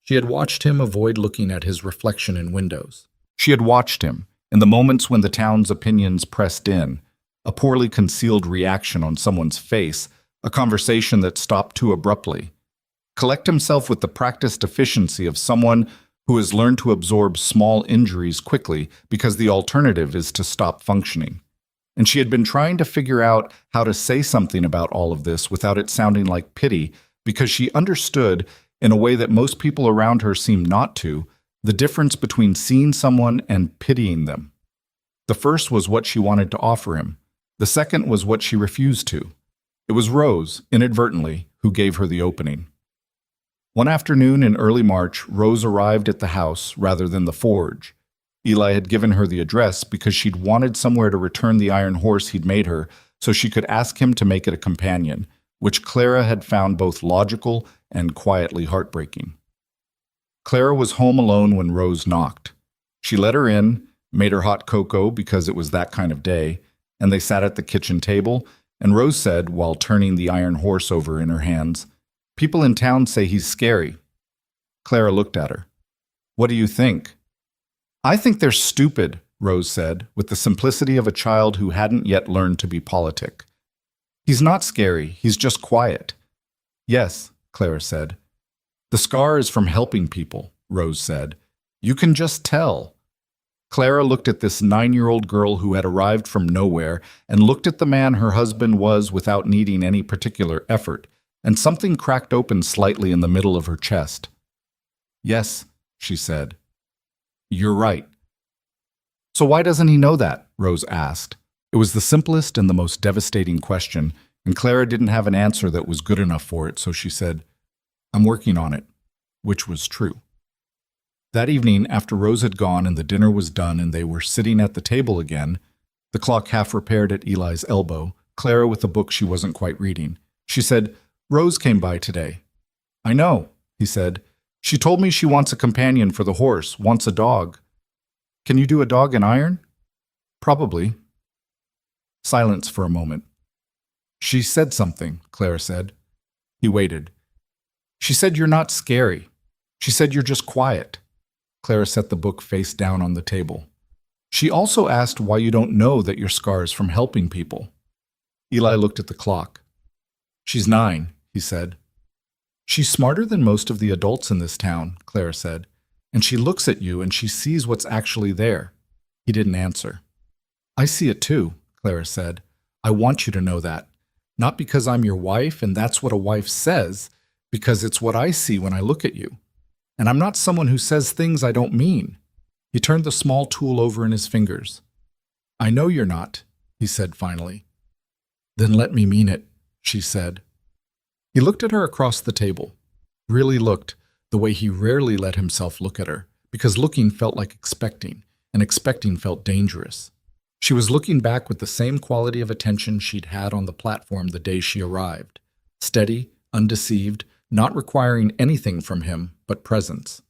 She had watched him avoid looking at his reflection in windows. She had watched him, in the moments when the town's opinions pressed in, a poorly concealed reaction on someone's face, a conversation that stopped too abruptly, collect himself with the practiced efficiency of someone who has learned to absorb small injuries quickly because the alternative is to stop functioning. And she had been trying to figure out how to say something about all of this without it sounding like pity, because she understood, in a way that most people around her seemed not to, the difference between seeing someone and pitying them. The first was what she wanted to offer him. The second was what she refused to. It was Rose, inadvertently, who gave her the opening. One afternoon in early March, Rose arrived at the house rather than the forge. Eli had given her the address because she'd wanted somewhere to return the iron horse he'd made her so she could ask him to make it a companion, which Clara had found both logical and quietly heartbreaking. Clara was home alone when Rose knocked. She let her in, made her hot cocoa because it was that kind of day, and they sat at the kitchen table, and Rose said, while turning the iron horse over in her hands, "People in town say he's scary." Clara looked at her. "What do you think?" "I think they're stupid," Rose said, with the simplicity of a child who hadn't yet learned to be politic. "He's not scary, he's just quiet." "Yes," Clara said. "The scar is from helping people," Rose said. "You can just tell." Clara looked at this 9-year-old girl who had arrived from nowhere and looked at the man her husband was without needing any particular effort, and something cracked open slightly in the middle of her chest. "Yes," she said. "You're right." "So why doesn't he know that?" Rose asked. It was the simplest and the most devastating question, and Clara didn't have an answer that was good enough for it, so she said, "I'm working on it," which was true. That evening, after Rose had gone and the dinner was done and they were sitting at the table again, the clock half repaired at Eli's elbow, Clara with a book she wasn't quite reading, she said, "Rose came by today." "I know," he said. "She told me she wants a companion for the horse, wants a dog." "Can you do a dog in iron?" "Probably." Silence for a moment. "She said something," Clara said. He waited. "She said you're not scary. She said you're just quiet." Clara set the book face down on the table. "She also asked why you don't know that your scar is from helping people." Eli looked at the clock. "She's 9, he said. "She's smarter than most of the adults in this town," Clara said. "And she looks at you and she sees what's actually there." He didn't answer. "I see it too," Clara said. "I want you to know that. Not because I'm your wife and that's what a wife says, because it's what I see when I look at you. And I'm not someone who says things I don't mean." He turned the small tool over in his fingers. "I know you're not," he said finally. "Then let me mean it," she said. He looked at her across the table. Really looked, the way he rarely let himself look at her, because looking felt like expecting, and expecting felt dangerous. She was looking back with the same quality of attention she'd had on the platform the day she arrived. Steady, undeceived, not requiring anything from him but presence.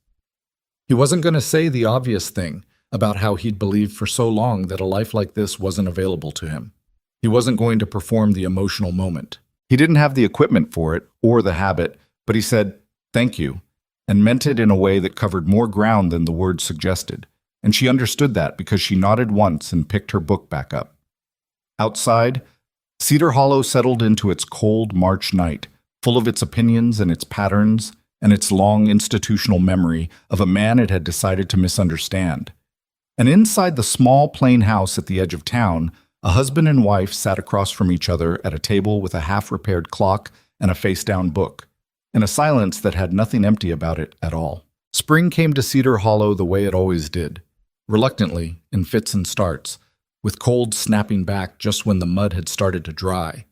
He wasn't going to say the obvious thing about how he'd believed for so long that a life like this wasn't available to him. He wasn't going to perform the emotional moment. He didn't have the equipment for it or the habit, but he said, "Thank you," and meant it in a way that covered more ground than the words suggested. And she understood that because she nodded once and picked her book back up. Outside, Cedar Hollow settled into its cold March night, full of its opinions and its patterns and its long institutional memory of a man it had decided to misunderstand. And inside the small plain house at the edge of town, a husband and wife sat across from each other at a table with a half-repaired clock and a face-down book, in a silence that had nothing empty about it at all. Spring came to Cedar Hollow the way it always did, reluctantly, in fits and starts, with cold snapping back just when the mud had started to dry.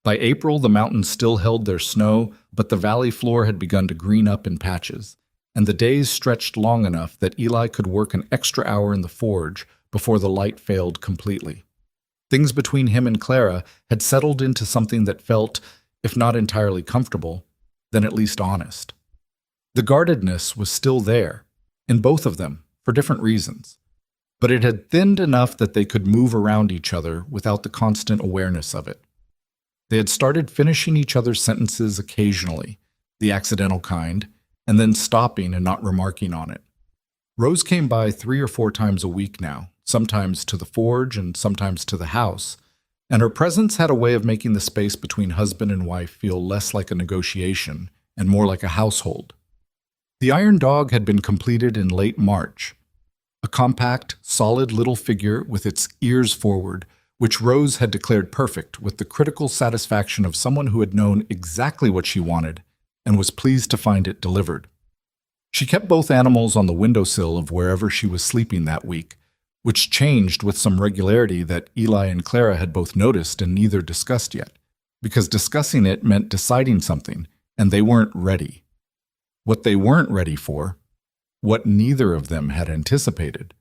By April, the mountains still held their snow, but the valley floor had begun to green up in patches, and the days stretched long enough that Eli could work an extra hour in the forge before the light failed completely. Things between him and Clara had settled into something that felt, if not entirely comfortable, then at least honest. The guardedness was still there, in both of them, for different reasons, but it had thinned enough that they could move around each other without the constant awareness of it. They had started finishing each other's sentences occasionally, the accidental kind, and then stopping and not remarking on it. Rose came by 3 or 4 times a week now, sometimes to the forge and sometimes to the house, and her presence had a way of making the space between husband and wife feel less like a negotiation and more like a household. The iron dog had been completed in late March, a compact, solid little figure with its ears forward, which Rose had declared perfect with the critical satisfaction of someone who had known exactly what she wanted and was pleased to find it delivered. She kept both animals on the windowsill of wherever she was sleeping that week, which changed with some regularity that Eli and Clara had both noticed and neither discussed yet, because discussing it meant deciding something, and they weren't ready. What they weren't ready for, what neither of them had anticipated,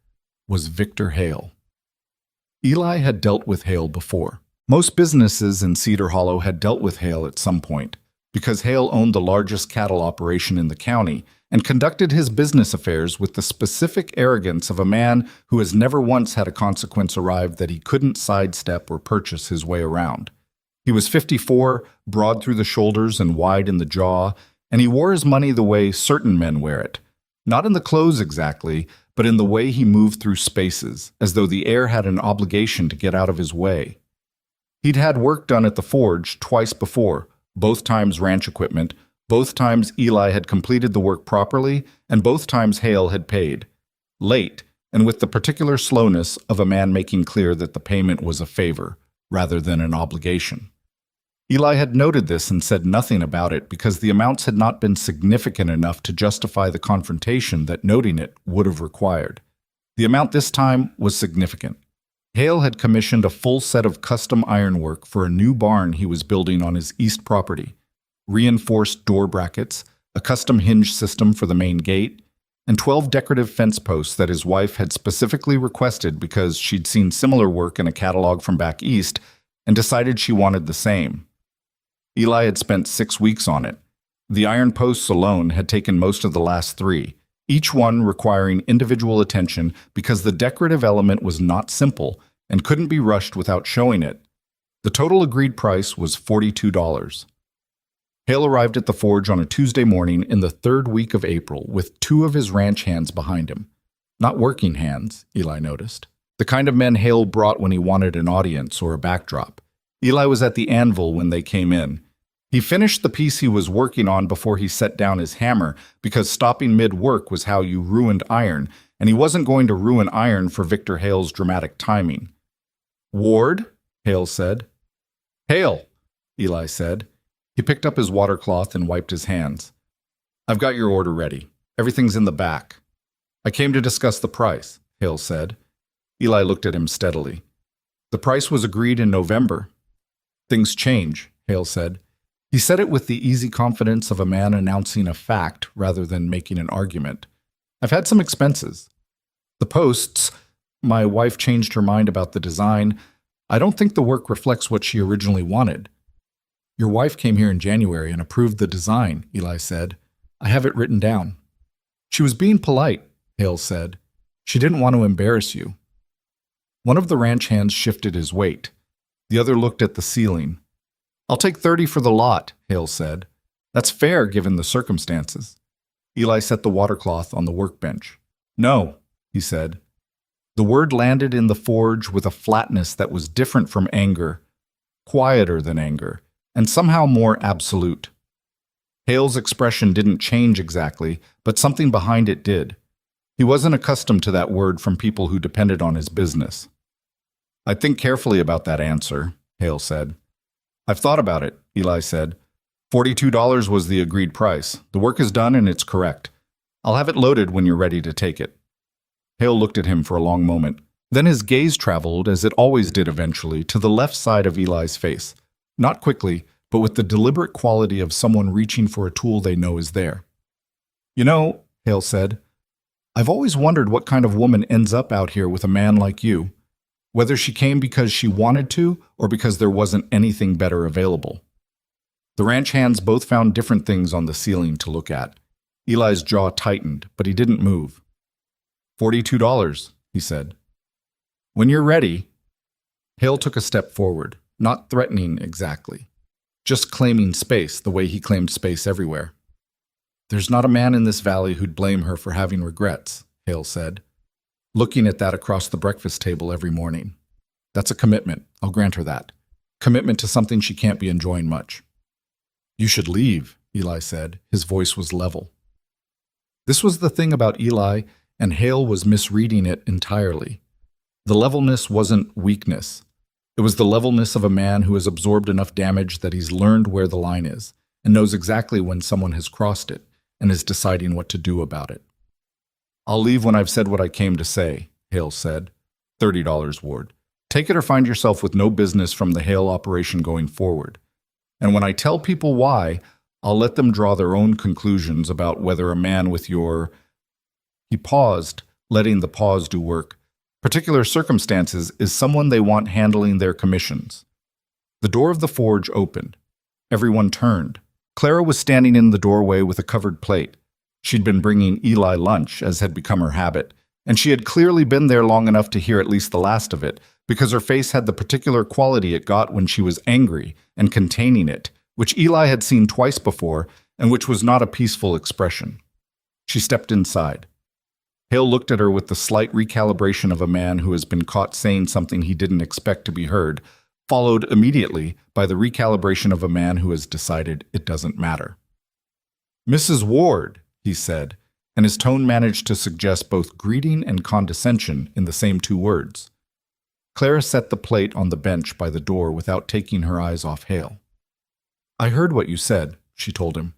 was Victor Hale. Eli had dealt with Hale before. Most businesses in Cedar Hollow had dealt with Hale at some point, because Hale owned the largest cattle operation in the county and conducted his business affairs with the specific arrogance of a man who has never once had a consequence arrive that he couldn't sidestep or purchase his way around. He was 54, broad through the shoulders and wide in the jaw, and he wore his money the way certain men wear it. Not in the clothes exactly, but in the way he moved through spaces, as though the air had an obligation to get out of his way. He'd had work done at the forge twice before, both times ranch equipment, both times Eli had completed the work properly, and both times Hale had paid. Late, and with the particular slowness of a man making clear that the payment was a favor, rather than an obligation. Eli had noted this and said nothing about it because the amounts had not been significant enough to justify the confrontation that noting it would have required. The amount this time was significant. Hale had commissioned a full set of custom ironwork for a new barn he was building on his east property, reinforced door brackets, a custom hinge system for the main gate, and 12 decorative fence posts that his wife had specifically requested because she'd seen similar work in a catalog from back east and decided she wanted the same. Eli had spent 6 weeks on it. The iron posts alone had taken most of the last 3, each one requiring individual attention because the decorative element was not simple and couldn't be rushed without showing it. The total agreed price was $42. Hale arrived at the forge on a Tuesday morning in the 3rd week of April with 2 of his ranch hands behind him. Not working hands, Eli noticed. The kind of men Hale brought when he wanted an audience or a backdrop. Eli was at the anvil when they came in. He finished the piece he was working on before he set down his hammer because stopping mid-work was how you ruined iron, and he wasn't going to ruin iron for Victor Hale's dramatic timing. "Ward?" Hale said. "Hale," Eli said. He picked up his watercloth and wiped his hands. "I've got your order ready. Everything's in the back." "I came to discuss the price," Hale said. Eli looked at him steadily. "The price was agreed in November." "Things change," Hale said. He said it with the easy confidence of a man announcing a fact rather than making an argument. "I've had some expenses. The posts, my wife changed her mind about the design. I don't think the work reflects what she originally wanted." "Your wife came here in January and approved the design," Eli said. "I have it written down." "She was being polite," Hale said. "She didn't want to embarrass you." One of the ranch hands shifted his weight. The other looked at the ceiling. "I'll take 30 for the lot," Hale said. "That's fair given the circumstances." Eli set the watercloth on the workbench. "No," he said. The word landed in the forge with a flatness that was different from anger, quieter than anger, and somehow more absolute. Hale's expression didn't change exactly, but something behind it did. He wasn't accustomed to that word from people who depended on his business. "I'd think carefully about that answer," Hale said. "I've thought about it," Eli said. $42 was the agreed price. The work is done and it's correct. I'll have it loaded when you're ready to take it." Hale looked at him for a long moment. Then his gaze traveled, as it always did eventually, to the left side of Eli's face. Not quickly, but with the deliberate quality of someone reaching for a tool they know is there. "You know," Hale said. "I've always wondered what kind of woman ends up out here with a man like you, whether she came because she wanted to or because there wasn't anything better available." The ranch hands both found different things on the ceiling to look at. Eli's jaw tightened, but he didn't move. $42, he said. "When you're ready." Hale took a step forward, not threatening exactly, just claiming space the way he claimed space everywhere. "There's not a man in this valley who'd blame her for having regrets," Hale said, looking at that across the breakfast table every morning. "That's a commitment, I'll grant her that. Commitment to something she can't be enjoying much." "You should leave," Eli said. His voice was level. This was the thing about Eli, and Hale was misreading it entirely. The levelness wasn't weakness. It was the levelness of a man who has absorbed enough damage that he's learned where the line is and knows exactly when someone has crossed it and is deciding what to do about it. "I'll leave when I've said what I came to say," Hale said. $30, Ward. "Take it or find yourself with no business from the Hale operation going forward. And when I tell people why, I'll let them draw their own conclusions about whether a man with your—" He paused, letting the pause do work. "Particular circumstances is someone they want handling their commissions." The door of the forge opened. Everyone turned. Clara was standing in the doorway with a covered plate. She'd been bringing Eli lunch, as had become her habit, and she had clearly been there long enough to hear at least the last of it, because her face had the particular quality it got when she was angry and containing it, which Eli had seen twice before and which was not a peaceful expression. She stepped inside. Hale looked at her with the slight recalibration of a man who has been caught saying something he didn't expect to be heard, followed immediately by the recalibration of a man who has decided it doesn't matter. "Mrs. Ward," he said, and his tone managed to suggest both greeting and condescension in the same two words. Clara set the plate on the bench by the door without taking her eyes off Hale. "I heard what you said," she told him.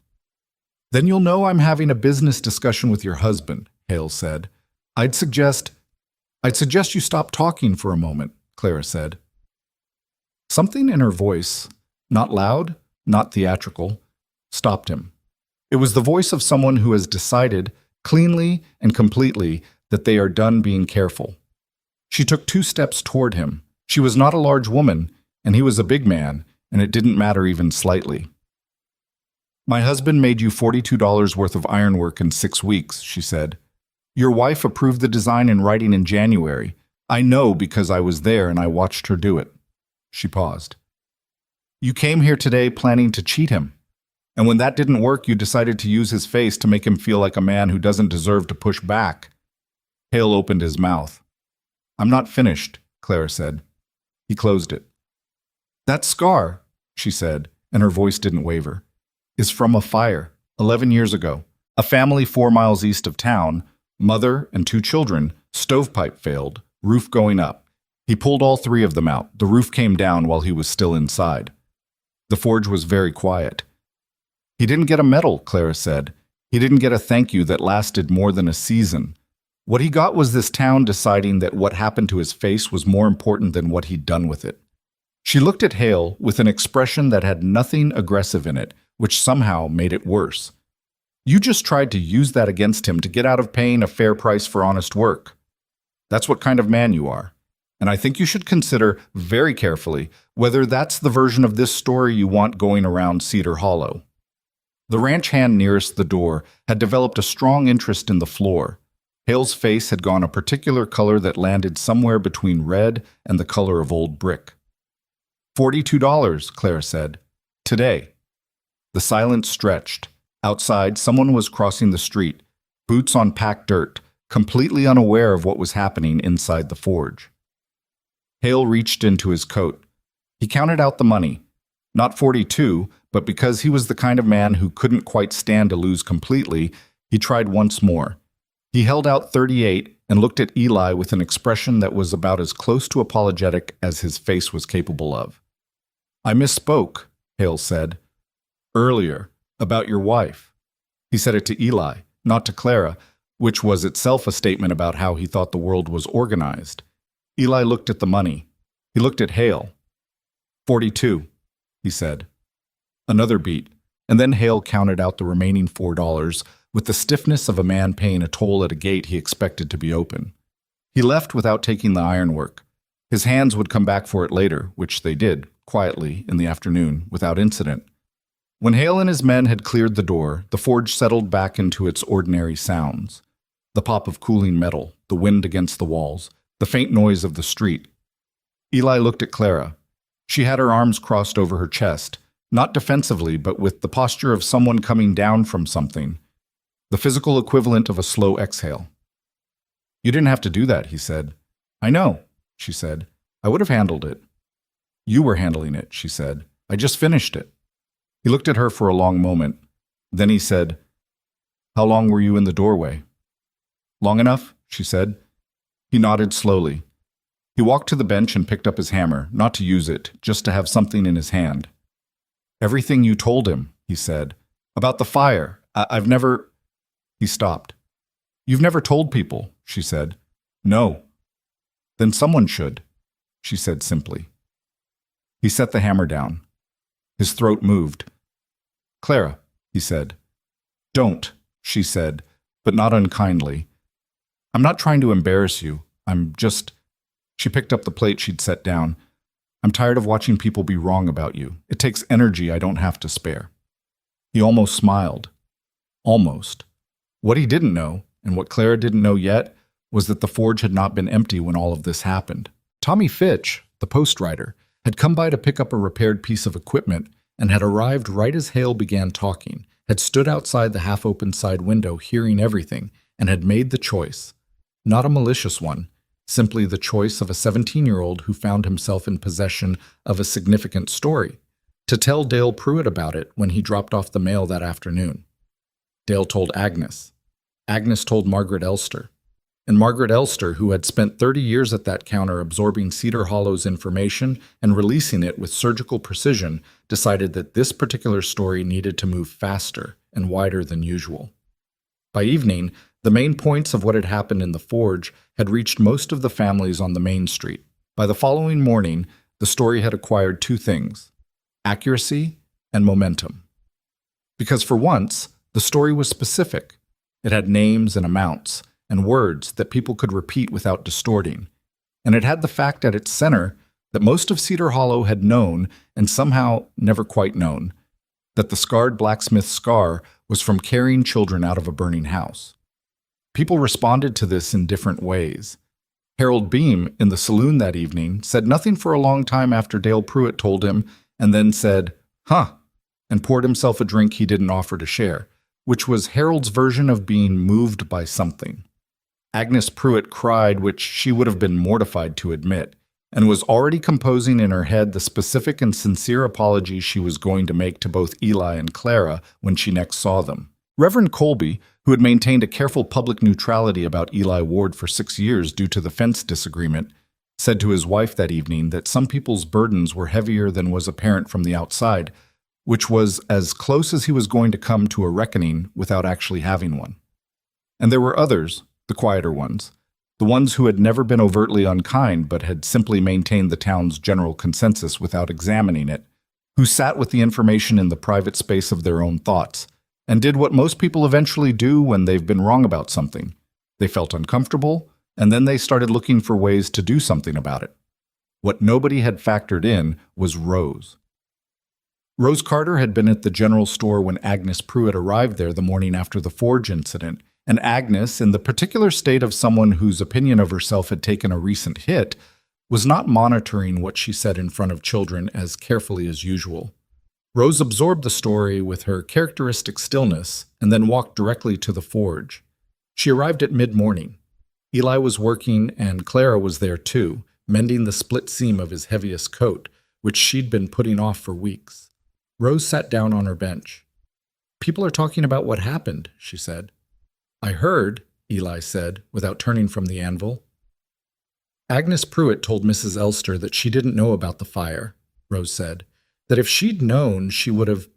"Then you'll know I'm having a business discussion with your husband," Hale said. I'd suggest you stop talking for a moment," Clara said. Something in her voice, not loud, not theatrical, stopped him. It was the voice of someone who has decided, cleanly and completely, that they are done being careful. She took 2 steps toward him. She was not a large woman, and he was a big man, and it didn't matter even slightly. "My husband made you $42 worth of ironwork in 6 weeks, she said. "Your wife approved the design in writing in January. I know because I was there and I watched her do it." She paused. "You came here today planning to cheat him. And when that didn't work, you decided to use his face to make him feel like a man who doesn't deserve to push back." Hale opened his mouth. "I'm not finished," Clara said. He closed it. "That scar," she said, and her voice didn't waver, "is from a fire 11 years ago. A family 4 miles east of town, mother and 2 children, stovepipe failed, roof going up. He pulled all 3 of them out. The roof came down while he was still inside." The forge was very quiet. "He didn't get a medal," Clara said. "He didn't get a thank you that lasted more than a season. What he got was this town deciding that what happened to his face was more important than what he'd done with it." She looked at Hale with an expression that had nothing aggressive in it, which somehow made it worse. "You just tried to use that against him to get out of paying a fair price for honest work. That's what kind of man you are. And I think you should consider very carefully whether that's the version of this story you want going around Cedar Hollow." The ranch hand nearest the door had developed a strong interest in the floor. Hale's face had gone a particular color that landed somewhere between red and the color of old brick. $42, Clara said. "Today." The silence stretched. Outside, someone was crossing the street, boots on packed dirt, completely unaware of what was happening inside the forge. Hale reached into his coat. He counted out the money. Not 42, but because he was the kind of man who couldn't quite stand to lose completely, he tried once more. He held out 38 and looked at Eli with an expression that was about as close to apologetic as his face was capable of. "I misspoke," Hale said. "Earlier, about your wife." He said it to Eli, not to Clara, which was itself a statement about how he thought the world was organized. Eli looked at the money. He looked at Hale. 42, he said. Another beat, and then Hale counted out the remaining $4, with the stiffness of a man paying a toll at a gate he expected to be open. He left without taking the ironwork. His hands would come back for it later, which they did, quietly, in the afternoon, without incident. When Hale and his men had cleared the door, the forge settled back into its ordinary sounds. The pop of cooling metal, the wind against the walls, the faint noise of the street. Eli looked at Clara. She had her arms crossed over her chest, not defensively, but with the posture of someone coming down from something, the physical equivalent of a slow exhale. "You didn't have to do that," he said. "I know," she said. "I would have handled it." "You were handling it," she said. "I just finished it." He looked at her for a long moment. Then he said, "How long were you in the doorway?" "Long enough," she said. He nodded slowly. He walked to the bench and picked up his hammer, not to use it, just to have something in his hand. "Everything you told him," he said. "About the fire. I've never—" He stopped. "You've never told people," she said. "No." "Then someone should," she said simply. He set the hammer down. His throat moved. "Clara," he said. "Don't," she said, but not unkindly. "I'm not trying to embarrass you. I'm just—" She picked up the plate she'd set down. "I'm tired of watching people be wrong about you. It takes energy I don't have to spare." He almost smiled. Almost. What he didn't know, and what Clara didn't know yet, was that the forge had not been empty when all of this happened. Tommy Fitch, the postwriter, had come by to pick up a repaired piece of equipment and had arrived right as Hale began talking, had stood outside the half-open side window hearing everything, and had made the choice. Not a malicious one, simply the choice of a 17-year-old who found himself in possession of a significant story, to tell Dale Pruitt about it when he dropped off the mail that afternoon. Dale told Agnes. Agnes told Margaret Elster. And Margaret Elster, who had spent 30 years at that counter absorbing Cedar Hollow's information and releasing it with surgical precision, decided that this particular story needed to move faster and wider than usual. By evening, the main points of what had happened in the forge had reached most of the families on the main street. By the following morning, the story had acquired two things: accuracy and momentum. Because for once, the story was specific. It had names and amounts, and words that people could repeat without distorting. And it had the fact at its center that most of Cedar Hollow had known, and somehow never quite known, that the scarred blacksmith's scar was from carrying children out of a burning house. People responded to this in different ways. Harold Beam, in the saloon that evening, said nothing for a long time after Dale Pruitt told him, and then said, "Huh," and poured himself a drink he didn't offer to share, which was Harold's version of being moved by something. Agnes Pruitt cried, which she would have been mortified to admit, and was already composing in her head the specific and sincere apology she was going to make to both Eli and Clara when she next saw them. Reverend Colby, who had maintained a careful public neutrality about Eli Ward for 6 years due to the fence disagreement, said to his wife that evening that some people's burdens were heavier than was apparent from the outside, which was as close as he was going to come to a reckoning without actually having one. And there were others, the quieter ones, the ones who had never been overtly unkind but had simply maintained the town's general consensus without examining it, who sat with the information in the private space of their own thoughts, and did what most people eventually do when they've been wrong about something. They felt uncomfortable, and then they started looking for ways to do something about it. What nobody had factored in was Rose. Rose Carter had been at the general store when Agnes Pruitt arrived there the morning after the forge incident, and Agnes, in the particular state of someone whose opinion of herself had taken a recent hit, was not monitoring what she said in front of children as carefully as usual. Rose absorbed the story with her characteristic stillness and then walked directly to the forge. She arrived at mid-morning. Eli was working, and Clara was there too, mending the split seam of his heaviest coat, which she'd been putting off for weeks. Rose sat down on her bench. "People are talking about what happened," she said. "I heard," Eli said, without turning from the anvil. "Agnes Pruitt told Mrs. Elster that she didn't know about the fire," Rose said. "That if she'd known, she would have—"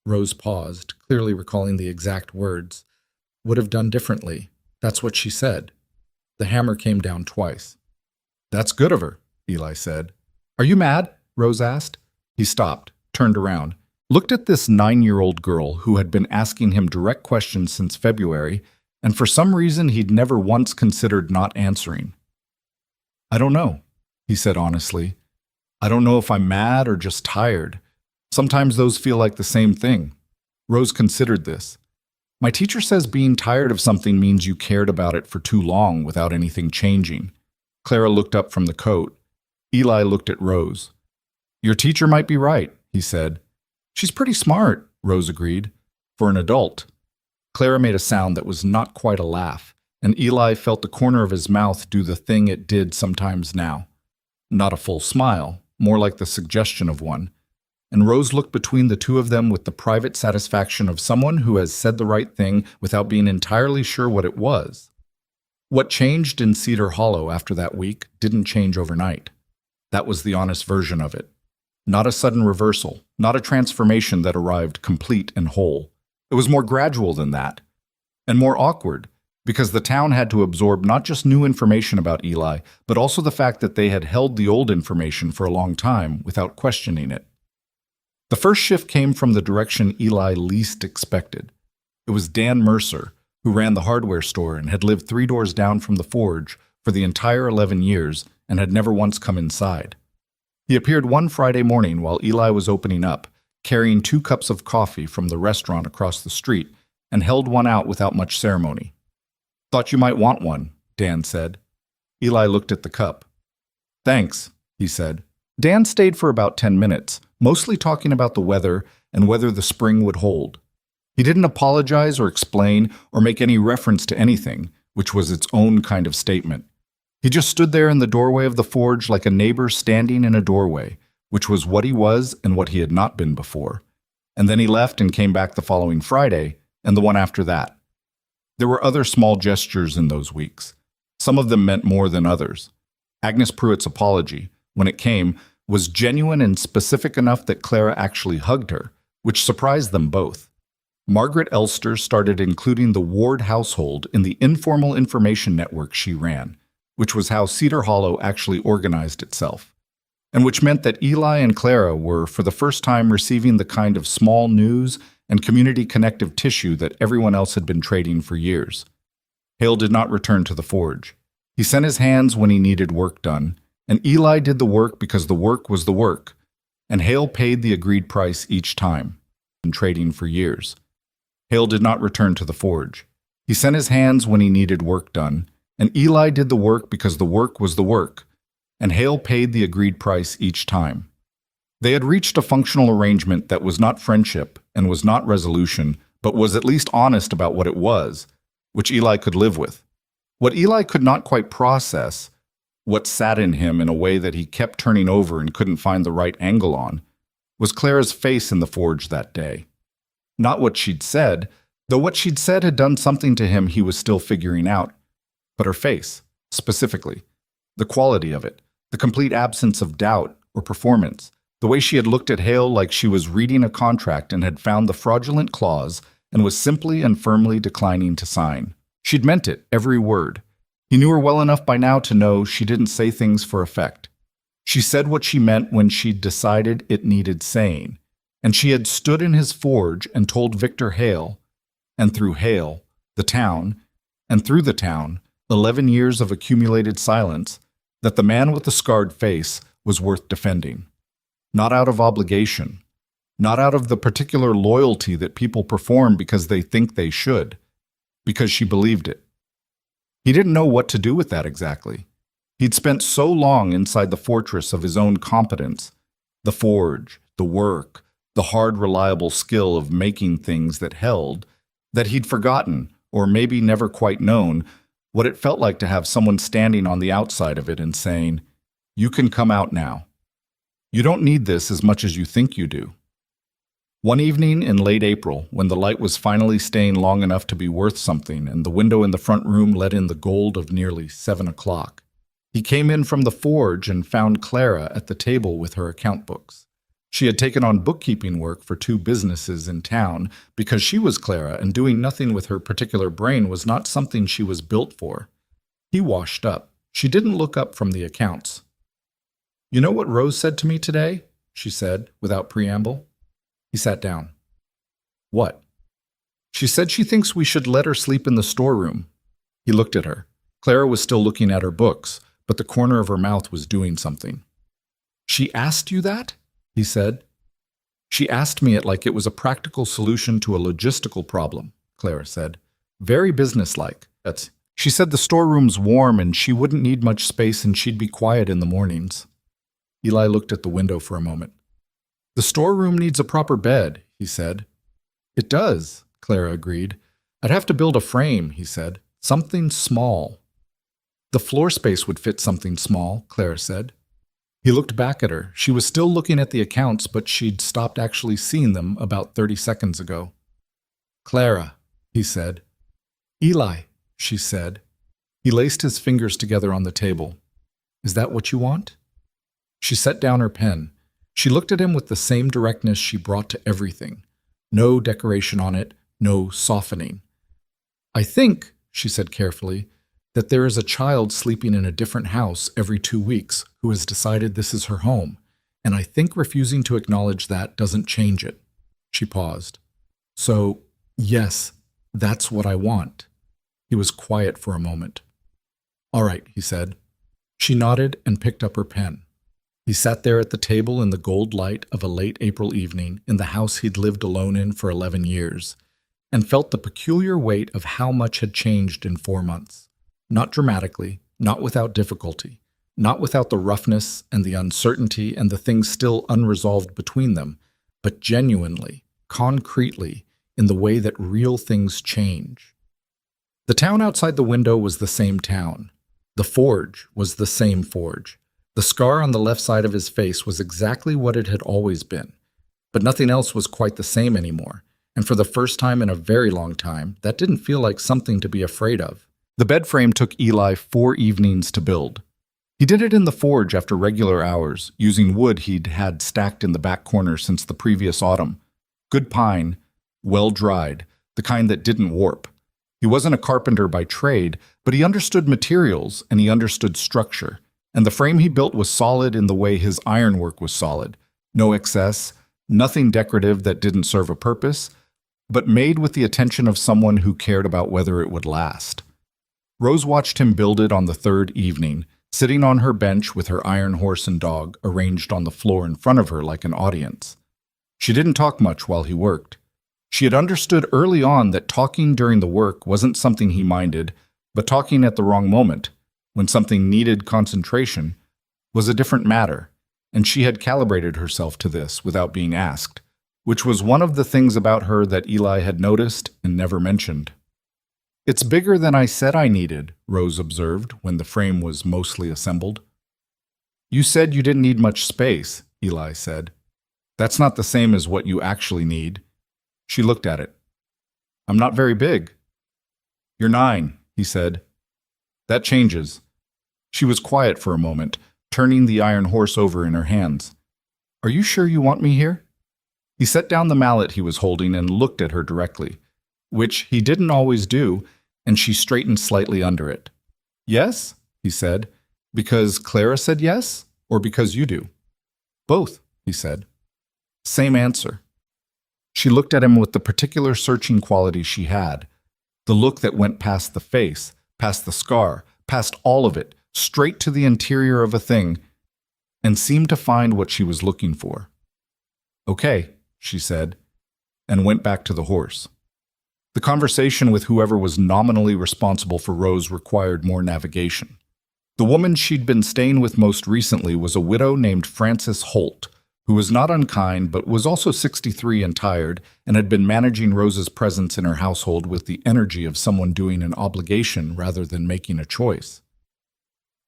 Rose paused, clearly recalling the exact words. "Would have done differently. That's what she said." The hammer came down twice. "That's good of her," Eli said. "Are you mad?" Rose asked. He stopped, turned around. looked at this 9-year-old girl who had been asking him direct questions since February, and for some reason he'd never once considered not answering. "I don't know," he said honestly. "I don't know if I'm mad or just tired. Sometimes those feel like the same thing." Rose considered this. "My teacher says being tired of something means you cared about it for too long without anything changing." Clara looked up from the coat. Eli looked at Rose. "Your teacher might be right," he said. "She's pretty smart," Rose agreed, "for an adult." Clara made a sound that was not quite a laugh, and Eli felt the corner of his mouth do the thing it did sometimes now. Not a full smile, more like the suggestion of one. And Rose looked between the two of them with the private satisfaction of someone who has said the right thing without being entirely sure what it was. What changed in Cedar Hollow after that week didn't change overnight. That was the honest version of it. Not a sudden reversal, not a transformation that arrived complete and whole. It was more gradual than that, and more awkward, because the town had to absorb not just new information about Eli, but also the fact that they had held the old information for a long time without questioning it. The first shift came from the direction Eli least expected. It was Dan Mercer, who ran the hardware store and had lived 3 doors down from the forge for the entire 11 years and had never once come inside. He appeared one Friday morning while Eli was opening up, carrying 2 cups of coffee from the restaurant across the street, and held one out without much ceremony. "Thought you might want one," Dan said. Eli looked at the cup. "Thanks," he said. Dan stayed for about 10 minutes, mostly talking about the weather and whether the spring would hold. He didn't apologize or explain or make any reference to anything, which was its own kind of statement. He just stood there in the doorway of the forge like a neighbor standing in a doorway, which was what he was and what he had not been before. And then he left and came back the following Friday, and the one after that. There were other small gestures in those weeks. Some of them meant more than others. Agnes Pruitt's apology, when it came, was genuine and specific enough that Clara actually hugged her, which surprised them both. Margaret Elster started including the Ward household in the informal information network she ran, which was how Cedar Hollow actually organized itself, and which meant that Eli and Clara were, for the first time, receiving the kind of small news and community connective tissue that everyone else had been trading for years. Hale did not return to the forge. He sent his hands when he needed work done, and Eli did the work because the work was the work, and Hale paid the agreed price each time, in trading for years. Hale did not return to the forge. He sent his hands when he needed work done, and Eli did the work because the work was the work, and Hale paid the agreed price each time. They had reached a functional arrangement that was not friendship and was not resolution, but was at least honest about what it was, which Eli could live with. What Eli could not quite process, what sat in him in a way that he kept turning over and couldn't find the right angle on, was Clara's face in the forge that day. Not what she'd said, though what she'd said had done something to him he was still figuring out, but her face, specifically. The quality of it, the complete absence of doubt or performance, the way she had looked at Hale like she was reading a contract and had found the fraudulent clause and was simply and firmly declining to sign. She'd meant it, every word. He knew her well enough by now to know she didn't say things for effect. She said what she meant when she'd decided it needed saying, and she had stood in his forge and told Victor Hale, and through Hale, the town, and through the town, 11 years of accumulated silence, that the man with the scarred face was worth defending. Not out of obligation, not out of the particular loyalty that people perform because they think they should, because she believed it. He didn't know what to do with that exactly. He'd spent so long inside the fortress of his own competence, the forge, the work, the hard, reliable skill of making things that held, that he'd forgotten, or maybe never quite known, what it felt like to have someone standing on the outside of it and saying, "You can come out now. You don't need this as much as you think you do." One evening in late April, when the light was finally staying long enough to be worth something and the window in the front room let in the gold of nearly 7 o'clock, he came in from the forge and found Clara at the table with her account books. She had taken on bookkeeping work for 2 businesses in town because she was Clara and doing nothing with her particular brain was not something she was built for. He washed up. She didn't look up from the accounts. "You know what Rose said to me today?" she said, without preamble. He sat down. What? She said she thinks we should let her sleep in the storeroom. He looked at her. Clara was still looking at her books, but the corner of her mouth was doing something. She asked you that? He said. She asked me it like it was a practical solution to a logistical problem, Clara said. Very businesslike. She said the storeroom's warm and she wouldn't need much space and she'd be quiet in the mornings. Eli looked at the window for a moment. The storeroom needs a proper bed, he said. It does, Clara agreed. I'd have to build a frame, he said. Something small. The floor space would fit something small, Clara said. He looked back at her. She was still looking at the accounts, but she'd stopped actually seeing them about 30 seconds ago. Clara, he said. Eli, she said. He laced his fingers together on the table. Is that what you want? She set down her pen. She looked at him with the same directness she brought to everything. No decoration on it, no softening. I think, she said carefully, that there is a child sleeping in a different house every 2 weeks who has decided this is her home, and I think refusing to acknowledge that doesn't change it. She paused. So, yes, that's what I want. He was quiet for a moment. All right, he said. She nodded and picked up her pen. He sat there at the table in the gold light of a late April evening in the house he'd lived alone in for 11 years, and felt the peculiar weight of how much had changed in 4 months. Not dramatically, not without difficulty, not without the roughness and the uncertainty and the things still unresolved between them, but genuinely, concretely, in the way that real things change. The town outside the window was the same town. The forge was the same forge. The scar on the left side of his face was exactly what it had always been, but nothing else was quite the same anymore, and for the first time in a very long time, that didn't feel like something to be afraid of. The bed frame took Eli 4 evenings to build. He did it in the forge after regular hours, using wood he'd had stacked in the back corner since the previous autumn. Good pine, well-dried, the kind that didn't warp. He wasn't a carpenter by trade, but he understood materials and he understood structure, and the frame he built was solid in the way his ironwork was solid. No excess, nothing decorative that didn't serve a purpose, but made with the attention of someone who cared about whether it would last. Rose watched him build it on the 3rd evening, sitting on her bench with her iron horse and dog arranged on the floor in front of her like an audience. She didn't talk much while he worked. She had understood early on that talking during the work wasn't something he minded, but talking at the wrong moment, when something needed concentration, was a different matter, and she had calibrated herself to this without being asked, which was one of the things about her that Eli had noticed and never mentioned. It's bigger than I said I needed, Rose observed when the frame was mostly assembled. You said you didn't need much space, Eli said. That's not the same as what you actually need. She looked at it. I'm not very big. You're 9, he said. That changes. She was quiet for a moment, turning the iron horse over in her hands. Are you sure you want me here? He set down the mallet he was holding and looked at her directly, which he didn't always do, and she straightened slightly under it. Yes, he said, because Clara said yes, or because you do? Both, he said. Same answer. She looked at him with the particular searching quality she had, the look that went past the face, past the scar, past all of it, straight to the interior of a thing, and seemed to find what she was looking for. Okay, she said, and went back to the horse. The conversation with whoever was nominally responsible for Rose required more navigation. The woman she'd been staying with most recently was a widow named Frances Holt, who was not unkind but was also 63 and tired and had been managing Rose's presence in her household with the energy of someone doing an obligation rather than making a choice.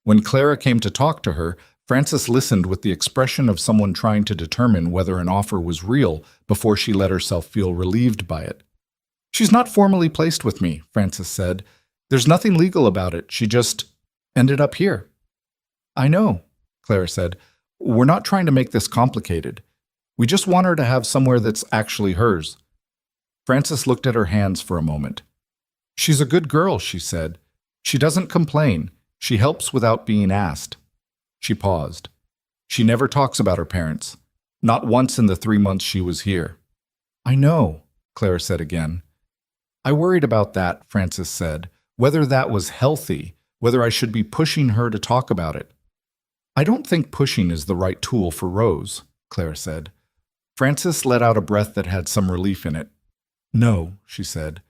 When Clara came to talk to her, Frances listened with the expression of someone trying to determine whether an offer was real before she let herself feel relieved by it. She's not formally placed with me, Frances said. There's nothing legal about it. She just ended up here. I know, Clara said. We're not trying to make this complicated. We just want her to have somewhere that's actually hers. Frances looked at her hands for a moment. She's a good girl, she said. She doesn't complain. She helps without being asked. She paused. She never talks about her parents. Not once in the 3 months she was here. I know, Clara said again. I worried about that, Francis said, whether that was healthy, whether I should be pushing her to talk about it. I don't think pushing is the right tool for Rose, Clara said. Francis let out a breath that had some relief in it. No, she said.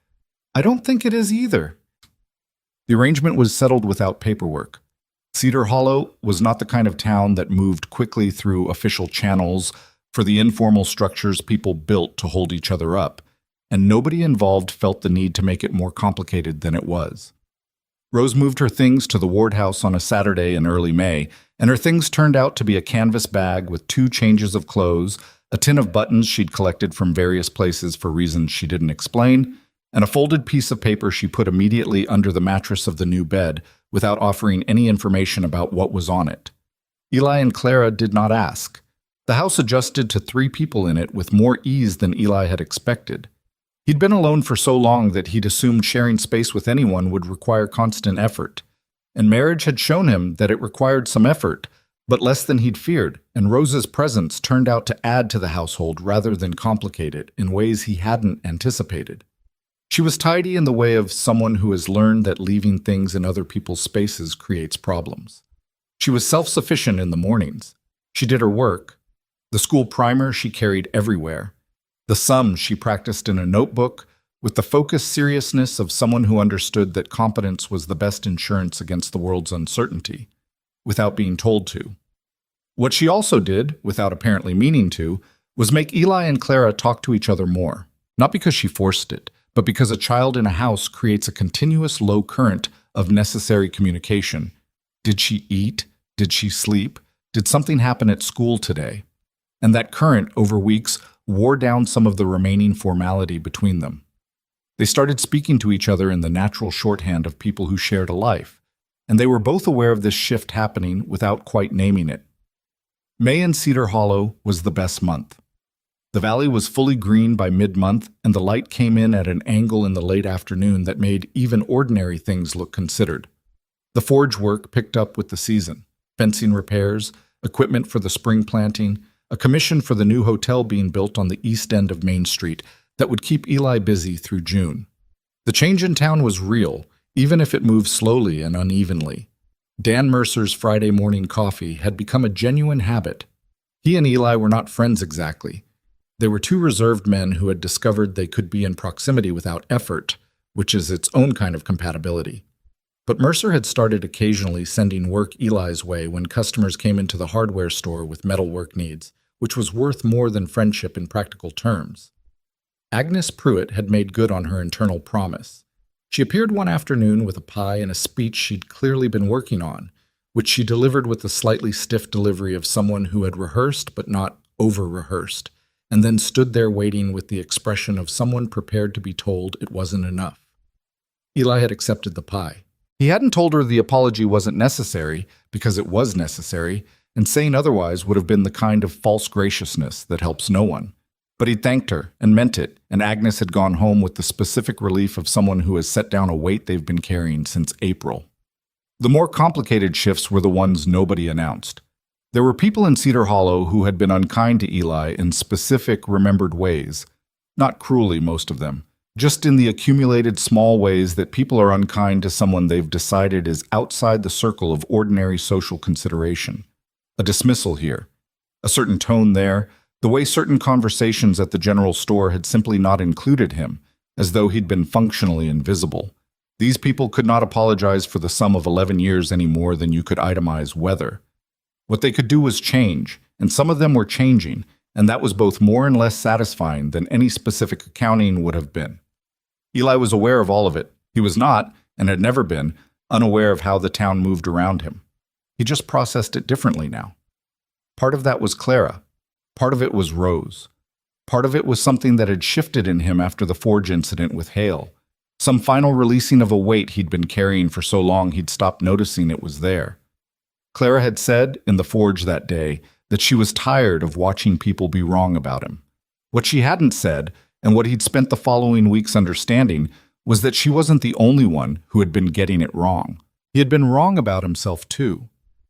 I don't think it is either. The arrangement was settled without paperwork. Cedar Hollow was not the kind of town that moved quickly through official channels for the informal structures people built to hold each other up, and nobody involved felt the need to make it more complicated than it was. Rose moved her things to the Ward house on a Saturday in early May, and her things turned out to be a canvas bag with 2 changes of clothes, a tin of buttons she'd collected from various places for reasons she didn't explain, and a folded piece of paper she put immediately under the mattress of the new bed without offering any information about what was on it. Eli and Clara did not ask. The house adjusted to 3 people in it with more ease than Eli had expected. He'd been alone for so long that he'd assumed sharing space with anyone would require constant effort, and marriage had shown him that it required some effort, but less than he'd feared, and Rose's presence turned out to add to the household rather than complicate it in ways he hadn't anticipated. She was tidy in the way of someone who has learned that leaving things in other people's spaces creates problems. She was self-sufficient in the mornings. She did her work. The school primer she carried everywhere. The sums she practiced in a notebook with the focused seriousness of someone who understood that competence was the best insurance against the world's uncertainty, without being told to. What she also did, without apparently meaning to, was make Eli and Clara talk to each other more, not because she forced it, but because a child in a house creates a continuous low current of necessary communication. Did she eat? Did she sleep? Did something happen at school today? And that current, over weeks, wore down some of the remaining formality between them. They started speaking to each other in the natural shorthand of people who shared a life, and they were both aware of this shift happening without quite naming it. May in Cedar Hollow was the best month. The valley was fully green by mid-month, and the light came in at an angle in the late afternoon that made even ordinary things look considered. The forge work picked up with the season, fencing repairs, equipment for the spring planting, a commission for the new hotel being built on the east end of Main Street that would keep Eli busy through June. The change in town was real, even if it moved slowly and unevenly. Dan Mercer's Friday morning coffee had become a genuine habit. He and Eli were not friends exactly. They were 2 reserved men who had discovered they could be in proximity without effort, which is its own kind of compatibility. But Mercer had started occasionally sending work Eli's way when customers came into the hardware store with metalwork needs, which was worth more than friendship in practical terms. Agnes Pruitt had made good on her internal promise. She appeared one afternoon with a pie and a speech she'd clearly been working on, which she delivered with the slightly stiff delivery of someone who had rehearsed but not over-rehearsed, and then stood there waiting with the expression of someone prepared to be told it wasn't enough. Eli had accepted the pie. He hadn't told her the apology wasn't necessary, because it was necessary, and saying otherwise would have been the kind of false graciousness that helps no one. But he'd thanked her, and meant it, and Agnes had gone home with the specific relief of someone who has set down a weight they've been carrying since April. The more complicated shifts were the ones nobody announced. There were people in Cedar Hollow who had been unkind to Eli in specific, remembered ways. Not cruelly, most of them. Just in the accumulated small ways that people are unkind to someone they've decided is outside the circle of ordinary social consideration. A dismissal here. A certain tone there. The way certain conversations at the general store had simply not included him, as though he'd been functionally invisible. These people could not apologize for the sum of 11 years any more than you could itemize weather. What they could do was change, and some of them were changing, and that was both more and less satisfying than any specific accounting would have been. Eli was aware of all of it. He was not, and had never been, unaware of how the town moved around him. He just processed it differently now. Part of that was Clara. Part of it was Rose. Part of it was something that had shifted in him after the forge incident with Hale. Some final releasing of a weight he'd been carrying for so long he'd stopped noticing it was there. Clara had said, in the forge that day, that she was tired of watching people be wrong about him. What she hadn't said, and what he'd spent the following weeks understanding, was that she wasn't the only one who had been getting it wrong. He had been wrong about himself too.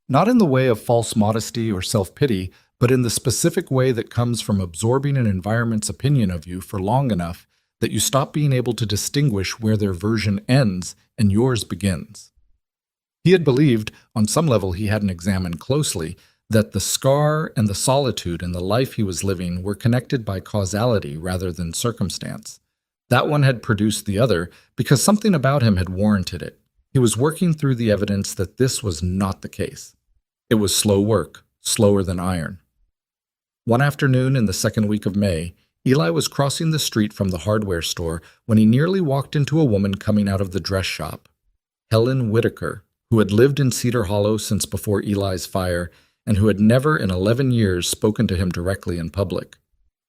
Not in the way of false modesty or self-pity, but in the specific way that comes from absorbing an environment's opinion of you for long enough that you stop being able to distinguish where their version ends and yours begins. He had believed, on some level he hadn't examined closely, that the scar and the solitude in the life he was living were connected by causality rather than circumstance. That one had produced the other because something about him had warranted it. He was working through the evidence that this was not the case. It was slow work, slower than iron. One afternoon in the second week of May, Eli was crossing the street from the hardware store when he nearly walked into a woman coming out of the dress shop. Helen Whitaker, who had lived in Cedar Hollow since before Eli's fire and who had never in 11 years spoken to him directly in public.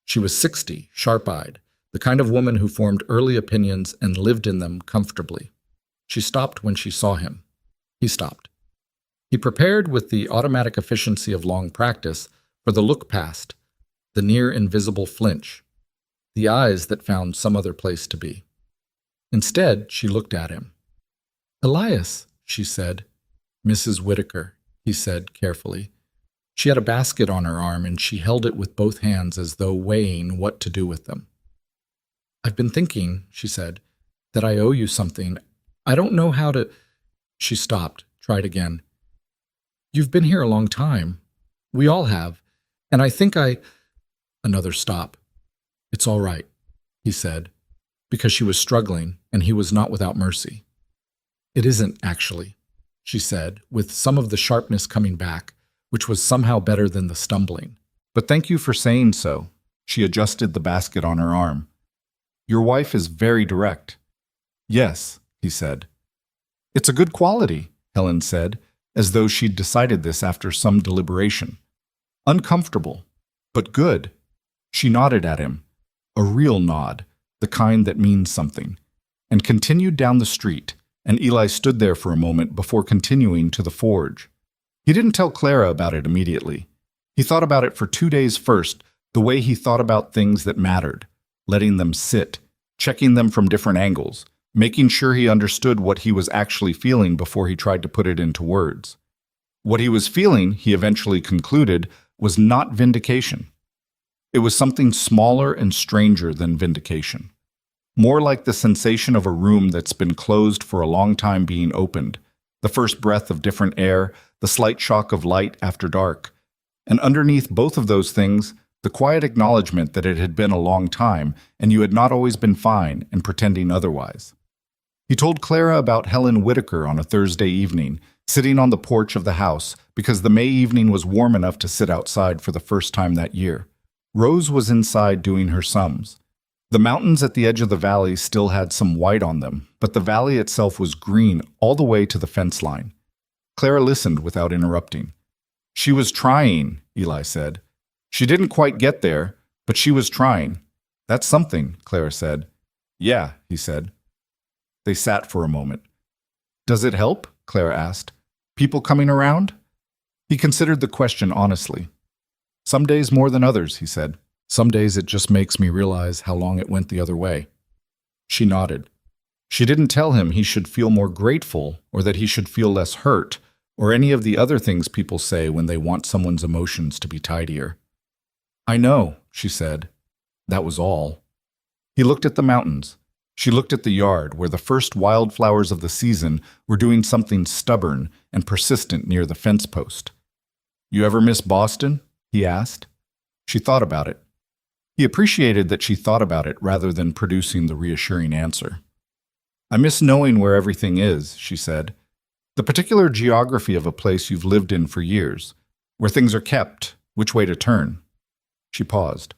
She was 60, sharp-eyed, the kind of woman who formed early opinions and lived in them comfortably. She stopped when she saw him. He stopped. He prepared with the automatic efficiency of long practice for the look past, the near-invisible flinch, the eyes that found some other place to be. Instead, she looked at him. "Elias," she said. "Mrs. Whitaker," he said carefully. She had a basket on her arm, and she held it with both hands as though weighing what to do with them. "I've been thinking," she said, "that I owe you something. I don't know how to—" She stopped, tried again. "You've been here a long time. We all have. And I think I—" Another stop. "It's all right," he said, because she was struggling, and he was not without mercy. "It isn't, actually," she said, with some of the sharpness coming back, which was somehow better than the stumbling. "But thank you for saying so." She adjusted the basket on her arm. "Your wife is very direct." "Yes," he said. "It's a good quality," Helen said, as though she'd decided this after some deliberation. "Uncomfortable, but good." She nodded at him, a real nod, the kind that means something, and continued down the street, and Eli stood there for a moment before continuing to the forge. He didn't tell Clara about it immediately. He thought about it for 2 days first, the way he thought about things that mattered, letting them sit, checking them from different angles, making sure he understood what he was actually feeling before he tried to put it into words. What he was feeling, he eventually concluded, was not vindication. It was something smaller and stranger than vindication. More like the sensation of a room that's been closed for a long time being opened, the first breath of different air, the slight shock of light after dark. And underneath both of those things, the quiet acknowledgement that it had been a long time and you had not always been fine and pretending otherwise. He told Clara about Helen Whitaker on a Thursday evening, sitting on the porch of the house because the May evening was warm enough to sit outside for the first time that year. Rose was inside doing her sums. The mountains at the edge of the valley still had some white on them, but the valley itself was green all the way to the fence line. Clara listened without interrupting. "She was trying," Eli said. "She didn't quite get there, but she was trying." "That's something," Clara said. "Yeah," he said. They sat for a moment. "Does it help?" Clara asked. "People coming around?" He considered the question honestly. "Some days more than others," he said. "Some days it just makes me realize how long it went the other way." She nodded. She didn't tell him he should feel more grateful or that he should feel less hurt or any of the other things people say when they want someone's emotions to be tidier. "I know," she said. That was all. He looked at the mountains. She looked at the yard where the first wildflowers of the season were doing something stubborn and persistent near the fence post. "You ever miss Boston?" he asked. She thought about it. He appreciated that she thought about it rather than producing the reassuring answer. "I miss knowing where everything is," she said. "The particular geography of a place you've lived in for years, where things are kept, which way to turn." She paused.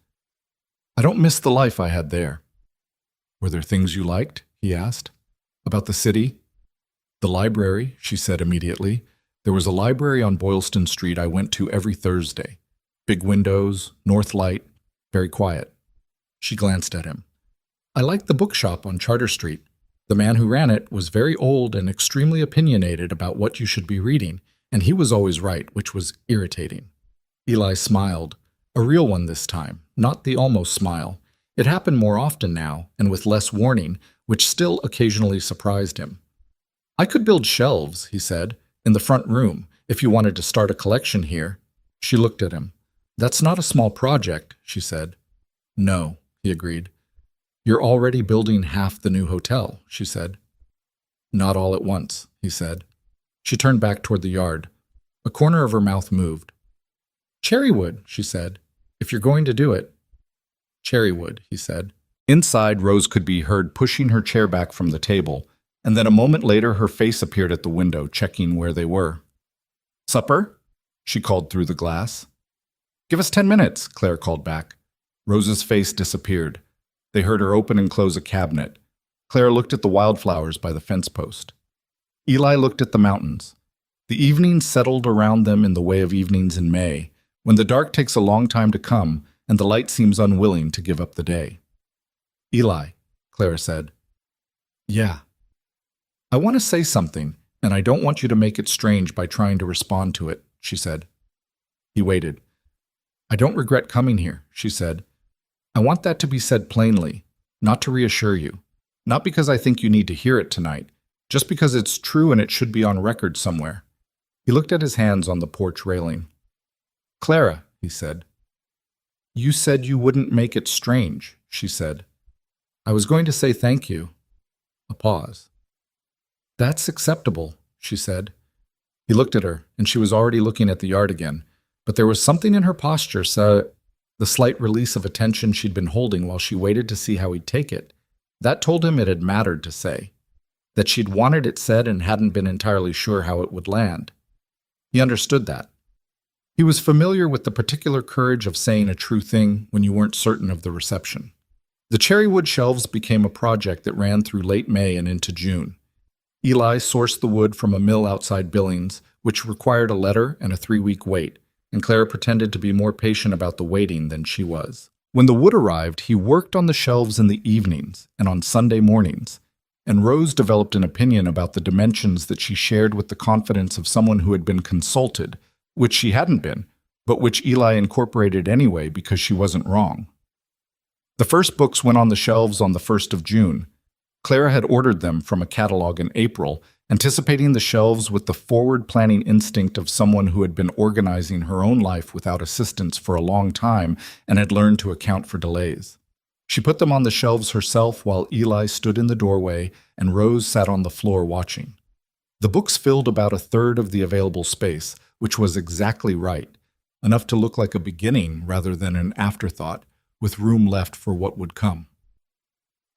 "I don't miss the life I had there." "Were there things you liked?" he asked. "About the city?" "The library," she said immediately. "There was a library on Boylston Street I went to every Thursday. Big windows, north light, very quiet." She glanced at him. "I liked the bookshop on Charter Street. The man who ran it was very old and extremely opinionated about what you should be reading, and he was always right, which was irritating." Eli smiled, a real one this time, not the almost smile. It happened more often now, and with less warning, which still occasionally surprised him. "I could build shelves," he said, "in the front room, if you wanted to start a collection here." She looked at him. That's not a small project, she said. No, he agreed. You're already building half the new hotel, she said. Not all at once, he said. She turned back toward the yard. A corner of her mouth moved. Cherrywood, she said, if you're going to do it. Cherrywood, he said. Inside, Rose could be heard pushing her chair back from the table, and then a moment later her face appeared at the window, checking where they were. Supper? She called through the glass. Give us 10 minutes, Claire called back. Rose's face disappeared. They heard her open and close a cabinet. Claire looked at the wildflowers by the fence post. Eli looked at the mountains. The evening settled around them in the way of evenings in May, when the dark takes a long time to come and the light seems unwilling to give up the day. Eli, Clara said. Yeah. I want to say something, and I don't want you to make it strange by trying to respond to it, she said. He waited. I don't regret coming here, she said. I want that to be said plainly, not to reassure you, not because I think you need to hear it tonight, just because it's true and it should be on record somewhere. He looked at his hands on the porch railing. Clara, he said. You said you wouldn't make it strange, she said. I was going to say thank you. A pause. That's acceptable, she said. He looked at her, and she was already looking at the yard again, but there was something in her posture, the slight release of attention she'd been holding while she waited to see how he'd take it. That told him it had mattered to say, that she'd wanted it said and hadn't been entirely sure how it would land. He understood that. He was familiar with the particular courage of saying a true thing when you weren't certain of the reception. The cherrywood shelves became a project that ran through late May and into June. Eli sourced the wood from a mill outside Billings, which required a letter and a 3-week wait, and Clara pretended to be more patient about the waiting than she was. When the wood arrived, he worked on the shelves in the evenings and on Sunday mornings, and Rose developed an opinion about the dimensions that she shared with the confidence of someone who had been consulted, which she hadn't been, but which Eli incorporated anyway because she wasn't wrong. The first books went on the shelves on the 1st of June. Clara had ordered them from a catalog in April, anticipating the shelves with the forward-planning instinct of someone who had been organizing her own life without assistance for a long time and had learned to account for delays. She put them on the shelves herself while Eli stood in the doorway and Rose sat on the floor watching. The books filled about a third of the available space, which was exactly right, enough to look like a beginning rather than an afterthought, with room left for what would come.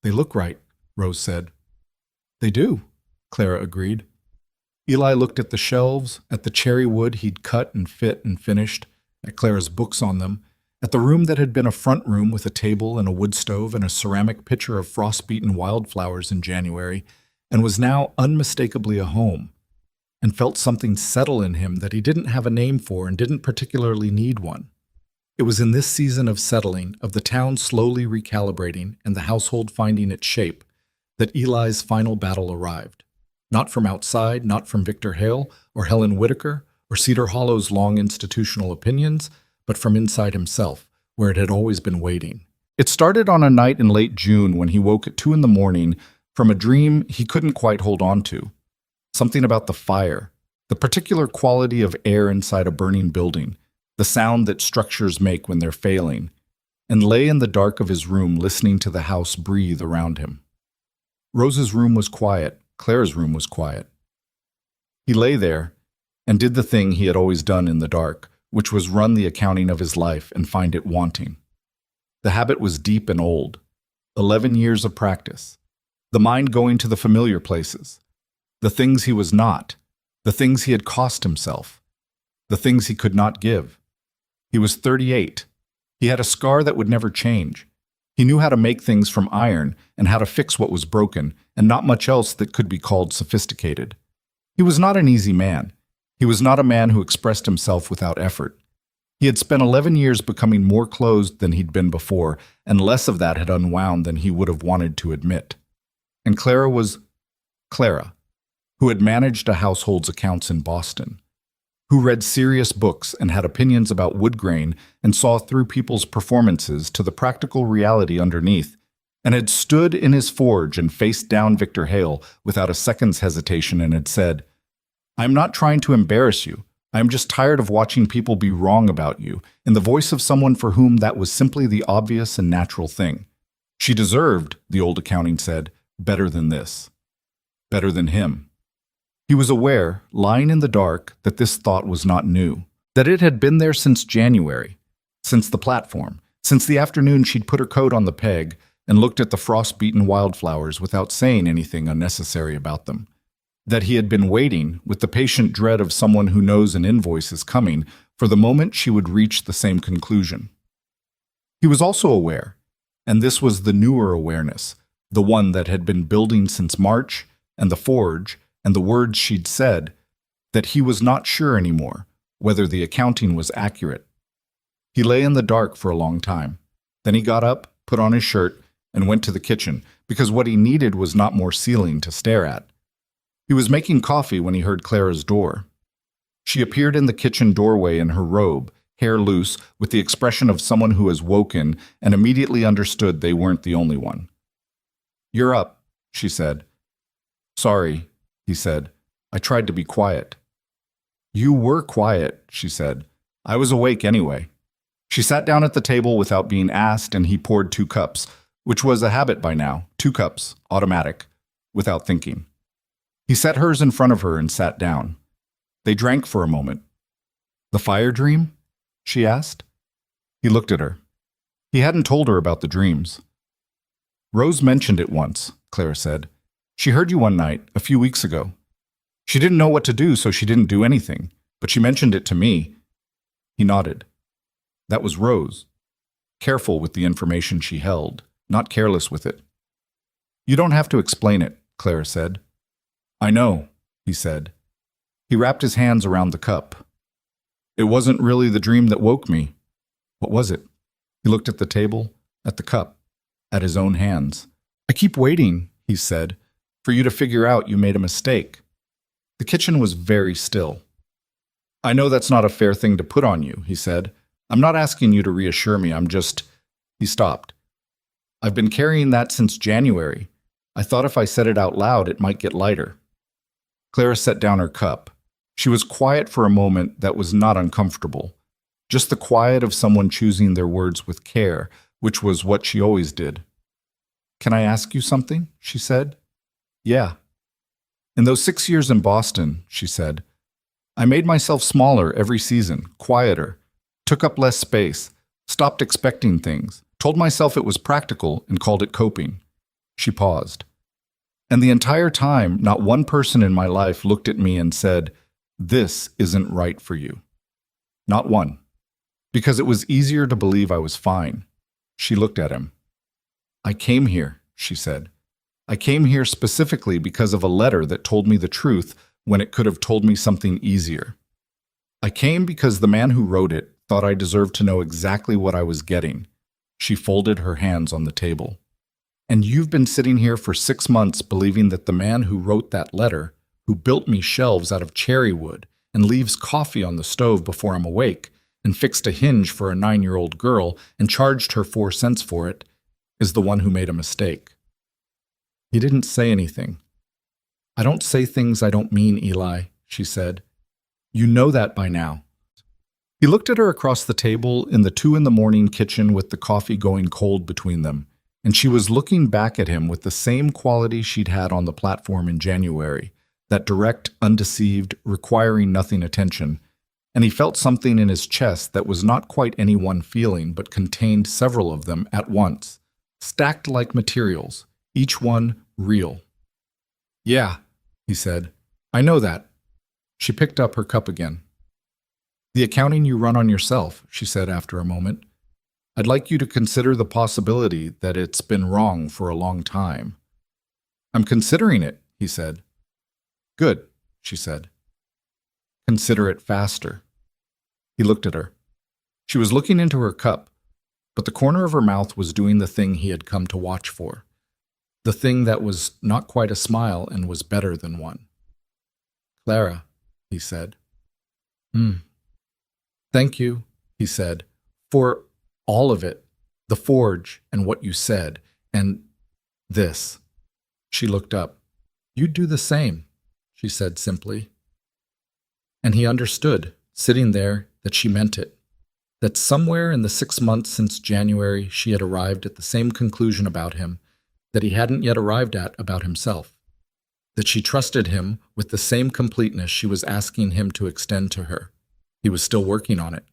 They look right, Rose said. They do, Clara agreed. Eli looked at the shelves, at the cherry wood he'd cut and fit and finished, at Clara's books on them, at the room that had been a front room with a table and a wood stove and a ceramic pitcher of frost-beaten wildflowers in January, and was now unmistakably a home, and felt something settle in him that he didn't have a name for and didn't particularly need one. It was in this season of settling, of the town slowly recalibrating and the household finding its shape, that Eli's final battle arrived. Not from outside, not from Victor Hale or Helen Whitaker or Cedar Hollow's long institutional opinions, but from inside himself, where it had always been waiting. It started on a night in late June when he woke at 2 a.m. from a dream he couldn't quite hold on to. Something about the fire, the particular quality of air inside a burning building, the sound that structures make when they're failing, and lay in the dark of his room listening to the house breathe around him. Rose's room was quiet. Clara's room was quiet. He lay there and did the thing he had always done in the dark, which was run the accounting of his life and find it wanting. The habit was deep and old. 11 years of practice. The mind going to the familiar places. The things he was not. The things he had cost himself. The things he could not give. He was 38. He had a scar that would never change. He knew how to make things from iron and how to fix what was broken, and not much else that could be called sophisticated. He was not an easy man. He was not a man who expressed himself without effort. He had spent 11 years becoming more closed than he'd been before, and less of that had unwound than he would have wanted to admit. And Clara was Clara, who had managed a household's accounts in Boston, who read serious books and had opinions about wood grain and saw through people's performances to the practical reality underneath, and had stood in his forge and faced down Victor Hale without a second's hesitation and had said, "I'm not trying to embarrass you, I am just tired of watching people be wrong about you, in the voice of someone for whom that was simply the obvious and natural thing. She deserved, the old accounting said, better than this. Better than him. He was aware, lying in the dark, that this thought was not new, that it had been there since January, since the platform, since the afternoon she'd put her coat on the peg and looked at the frost-beaten wildflowers without saying anything unnecessary about them. That he had been waiting, with the patient dread of someone who knows an invoice is coming, for the moment she would reach the same conclusion. He was also aware, and this was the newer awareness, the one that had been building since March, and the forge, and the words she'd said, that he was not sure anymore whether the accounting was accurate. He lay in the dark for a long time. Then he got up, put on his shirt, and went to the kitchen, because what he needed was not more ceiling to stare at. He was making coffee when he heard Clara's door. She appeared in the kitchen doorway in her robe, hair loose, with the expression of someone who has woken and immediately understood they weren't the only one. "You're up," she said. "Sorry," he said. "I tried to be quiet." "You were quiet," she said. "I was awake anyway." She sat down at the table without being asked, and he poured 2 cups, which was a habit by now, 2 cups, automatic, without thinking. He set hers in front of her and sat down. They drank for a moment. "The fire dream?" she asked. He looked at her. He hadn't told her about the dreams. "Rose mentioned it once," Clara said. "She heard you one night, a few weeks ago. She didn't know what to do, so she didn't do anything, but she mentioned it to me." He nodded. That was Rose. Careful with the information she held, not careless with it. "You don't have to explain it," Clara said. "I know," he said. He wrapped his hands around the cup. "It wasn't really the dream that woke me." "What was it?" He looked at the table, at the cup, at his own hands. "I keep waiting," he said, "for you to figure out you made a mistake." The kitchen was very still. "I know that's not a fair thing to put on you," he said. "I'm not asking you to reassure me, I'm just—" He stopped. "I've been carrying that since January. I thought if I said it out loud, it might get lighter." Clara set down her cup. She was quiet for a moment that was not uncomfortable. Just the quiet of someone choosing their words with care, which was what she always did. "Can I ask you something?" she said. "Yeah." "In those 6 years in Boston," she said, "I made myself smaller every season, quieter, took up less space, stopped expecting things, told myself it was practical and called it coping." She paused. "And the entire time, not one person in my life looked at me and said, 'This isn't right for you.' Not one. Because it was easier to believe I was fine." She looked at him. "I came here," she said. "I came here specifically because of a letter that told me the truth when it could have told me something easier. I came because the man who wrote it thought I deserved to know exactly what I was getting." She folded her hands on the table. "And you've been sitting here for 6 months believing that the man who wrote that letter, who built me shelves out of cherry wood and leaves coffee on the stove before I'm awake, and fixed a hinge for a 9-year-old girl and charged her 4 cents for it, is the one who made a mistake." He didn't say anything. "I don't say things I don't mean, Eli," she said. "You know that by now." He looked at her across the table in the 2 a.m. kitchen with the coffee going cold between them, and she was looking back at him with the same quality she'd had on the platform in January, that direct, undeceived, requiring nothing attention, and he felt something in his chest that was not quite any one feeling but contained several of them at once, stacked like materials, each one real. "Yeah," he said. "I know that." She picked up her cup again. "The accounting you run on yourself," she said after a moment. "I'd like you to consider the possibility that it's been wrong for a long time." "I'm considering it," he said. "Good," she said. "Consider it faster." He looked at her. She was looking into her cup, but the corner of her mouth was doing the thing he had come to watch for. The thing that was not quite a smile and was better than one. "Clara," he said. "Thank you," he said, "for all of it, the forge and what you said, and this." She looked up. "You'd do the same," she said simply. And he understood, sitting there, that she meant it. That somewhere in the 6 months since January she had arrived at the same conclusion about him that he hadn't yet arrived at about himself. That she trusted him with the same completeness she was asking him to extend to her. He was still working on it.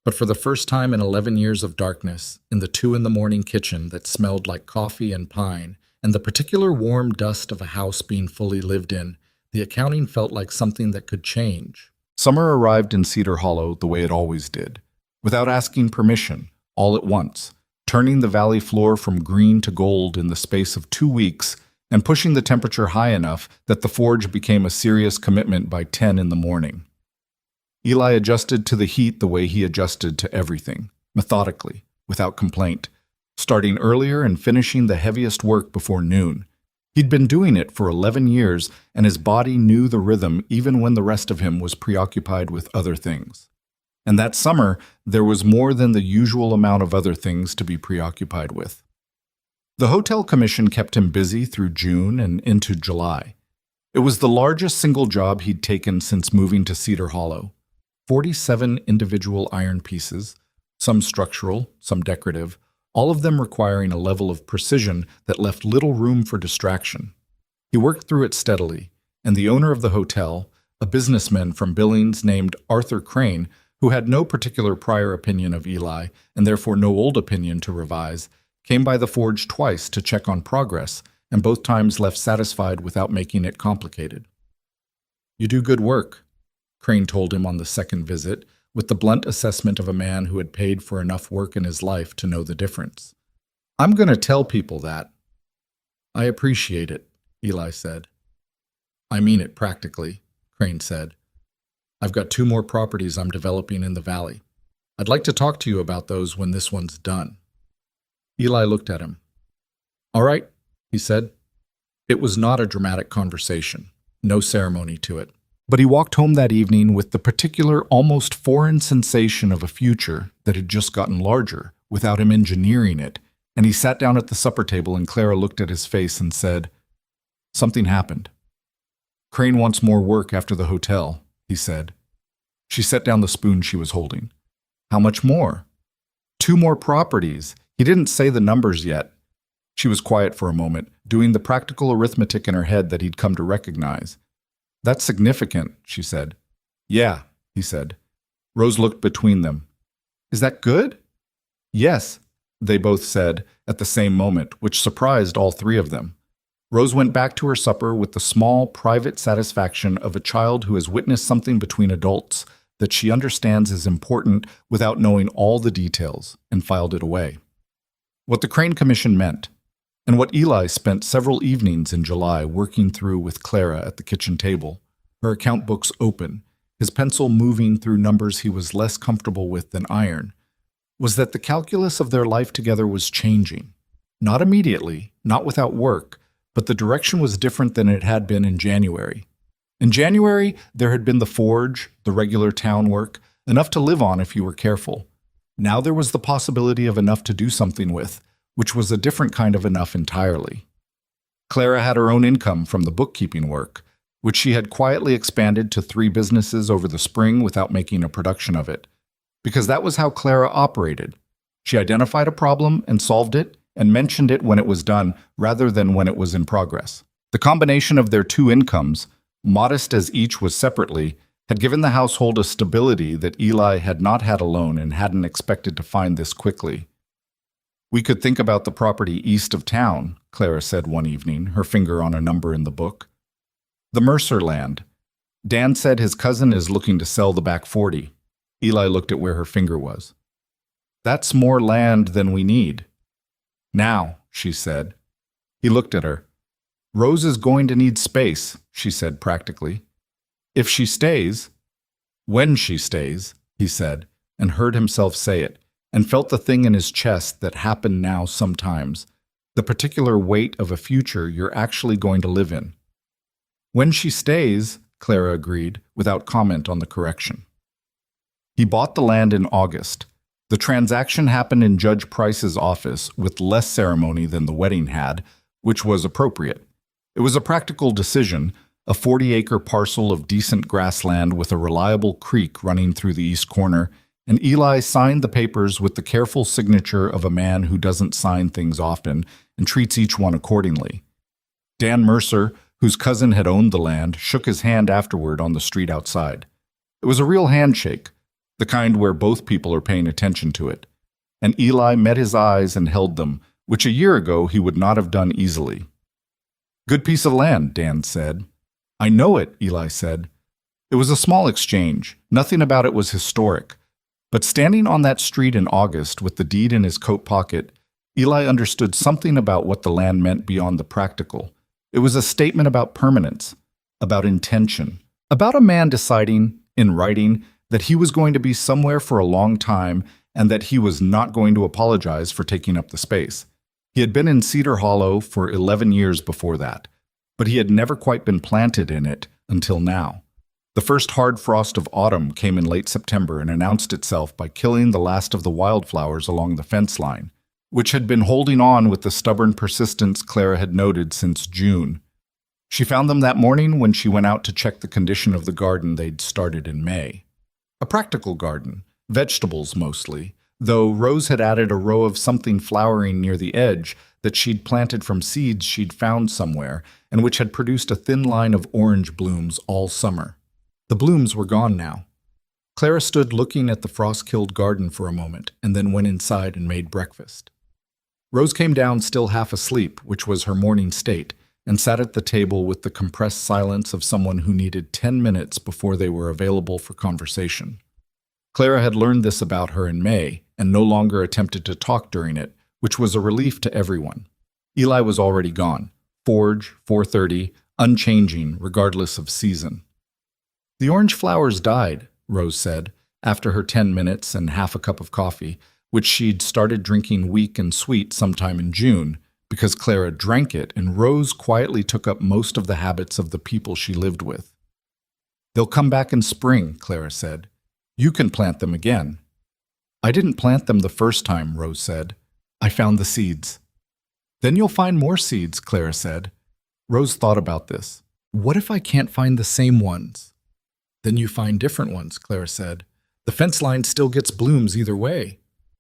But for the first time in 11 years of darkness, in the 2 a.m. kitchen that smelled like coffee and pine, and the particular warm dust of a house being fully lived in, the accounting felt like something that could change. Summer arrived in Cedar Hollow the way it always did, without asking permission, all at once, turning the valley floor from green to gold in the space of 2 weeks and pushing the temperature high enough that the forge became a serious commitment by 10 in the morning. Eli adjusted to the heat the way he adjusted to everything, methodically, without complaint, starting earlier and finishing the heaviest work before noon. He'd been doing it for 11 years, and his body knew the rhythm even when the rest of him was preoccupied with other things. And that summer, there was more than the usual amount of other things to be preoccupied with. The hotel commission kept him busy through June and into July. It was the largest single job he'd taken since moving to Cedar Hollow. 47 individual iron pieces, some structural, some decorative, all of them requiring a level of precision that left little room for distraction. He worked through it steadily, and the owner of the hotel, a businessman from Billings named Arthur Crane, who had no particular prior opinion of Eli and therefore no old opinion to revise, came by the forge twice to check on progress, and both times left satisfied without making it complicated. "You do good work," Crane told him on the second visit, with the blunt assessment of a man who had paid for enough work in his life to know the difference. "I'm going to tell people that." "I appreciate it," Eli said. "I mean it practically," Crane said. "I've got 2 more properties I'm developing in the valley. I'd like to talk to you about those when this one's done." Eli looked at him. "All right," he said. It was not a dramatic conversation, no ceremony to it. But he walked home that evening with the particular, almost foreign sensation of a future that had just gotten larger without him engineering it, and he sat down at the supper table and Clara looked at his face and said, "Something happened." "Crane wants more work after the hotel," he said. She set down the spoon she was holding. "How much more?" "2 more properties. He didn't say the numbers yet." She was quiet for a moment, doing the practical arithmetic in her head that he'd come to recognize. "That's significant," she said. "Yeah," he said. Rose looked between them. "Is that good?" "Yes," they both said at the same moment, which surprised all 3 of them. Rose went back to her supper with the small, private satisfaction of a child who has witnessed something between adults that she understands is important without knowing all the details, and filed it away. What the Crane Commission meant, and what Eli spent several evenings in July working through with Clara at the kitchen table, her account books open, his pencil moving through numbers he was less comfortable with than iron, was that the calculus of their life together was changing. Not immediately, not without work, but the direction was different than it had been in January. In January, there had been the forge, the regular town work, enough to live on if you were careful. Now there was the possibility of enough to do something with, which was a different kind of enough entirely. Clara had her own income from the bookkeeping work, which she had quietly expanded to 3 businesses over the spring without making a production of it, because that was how Clara operated. She identified a problem and solved it, and mentioned it when it was done rather than when it was in progress. The combination of their 2 incomes, modest as each was separately, had given the household a stability that Eli had not had alone and hadn't expected to find this quickly. "We could think about the property east of town," Clara said one evening, her finger on a number in the book. "The Mercer land. Dan said his cousin is looking to sell the back 40. Eli looked at where her finger was. "That's more land than we need." "Now," she said. He looked at her. "Rose is going to need space," she said practically. "If she stays." "When she stays," he said, and heard himself say it, and felt the thing in his chest that happened now sometimes, the particular weight of a future you're actually going to live in. "When she stays," Clara agreed, without comment on the correction. He bought the land in August. The transaction happened in Judge Price's office with less ceremony than the wedding had, which was appropriate. It was a practical decision, a 40-acre parcel of decent grassland with a reliable creek running through the east corner, and Eli signed the papers with the careful signature of a man who doesn't sign things often and treats each one accordingly. Dan Mercer, whose cousin had owned the land, shook his hand afterward on the street outside. It was a real handshake, the kind where both people are paying attention to it. And Eli met his eyes and held them, which a year ago he would not have done easily. "Good piece of land," Dan said. "I know it," Eli said. It was a small exchange. Nothing about it was historic. But standing on that street in August with the deed in his coat pocket, Eli understood something about what the land meant beyond the practical. It was a statement about permanence, about intention, about a man deciding, in writing, that he was going to be somewhere for a long time and that he was not going to apologize for taking up the space. He had been in Cedar Hollow for 11 years before that, but he had never quite been planted in it until now. The first hard frost of autumn came in late September and announced itself by killing the last of the wildflowers along the fence line, which had been holding on with the stubborn persistence Clara had noted since June. She found them that morning when she went out to check the condition of the garden they'd started in May. A practical garden, vegetables mostly, though Rose had added a row of something flowering near the edge that she'd planted from seeds she'd found somewhere and which had produced a thin line of orange blooms all summer. The blooms were gone now. Clara stood looking at the frost-killed garden for a moment and then went inside and made breakfast. Rose came down still half asleep, which was her morning state, and sat at the table with the compressed silence of someone who needed 10 minutes before they were available for conversation. Clara had learned this about her in May and no longer attempted to talk during it, which was a relief to everyone. Eli was already gone. Forge, 4:30, unchanging regardless of season. "The orange flowers died," Rose said, after her 10 minutes and half a cup of coffee, which she'd started drinking weak and sweet sometime in June, because Clara drank it and Rose quietly took up most of the habits of the people she lived with. "They'll come back in spring," Clara said. "You can plant them again." "I didn't plant them the first time," Rose said. "I found the seeds." "Then you'll find more seeds," Clara said. Rose thought about this. "What if I can't find the same ones?" "Then you find different ones," Clara said. "The fence line still gets blooms either way."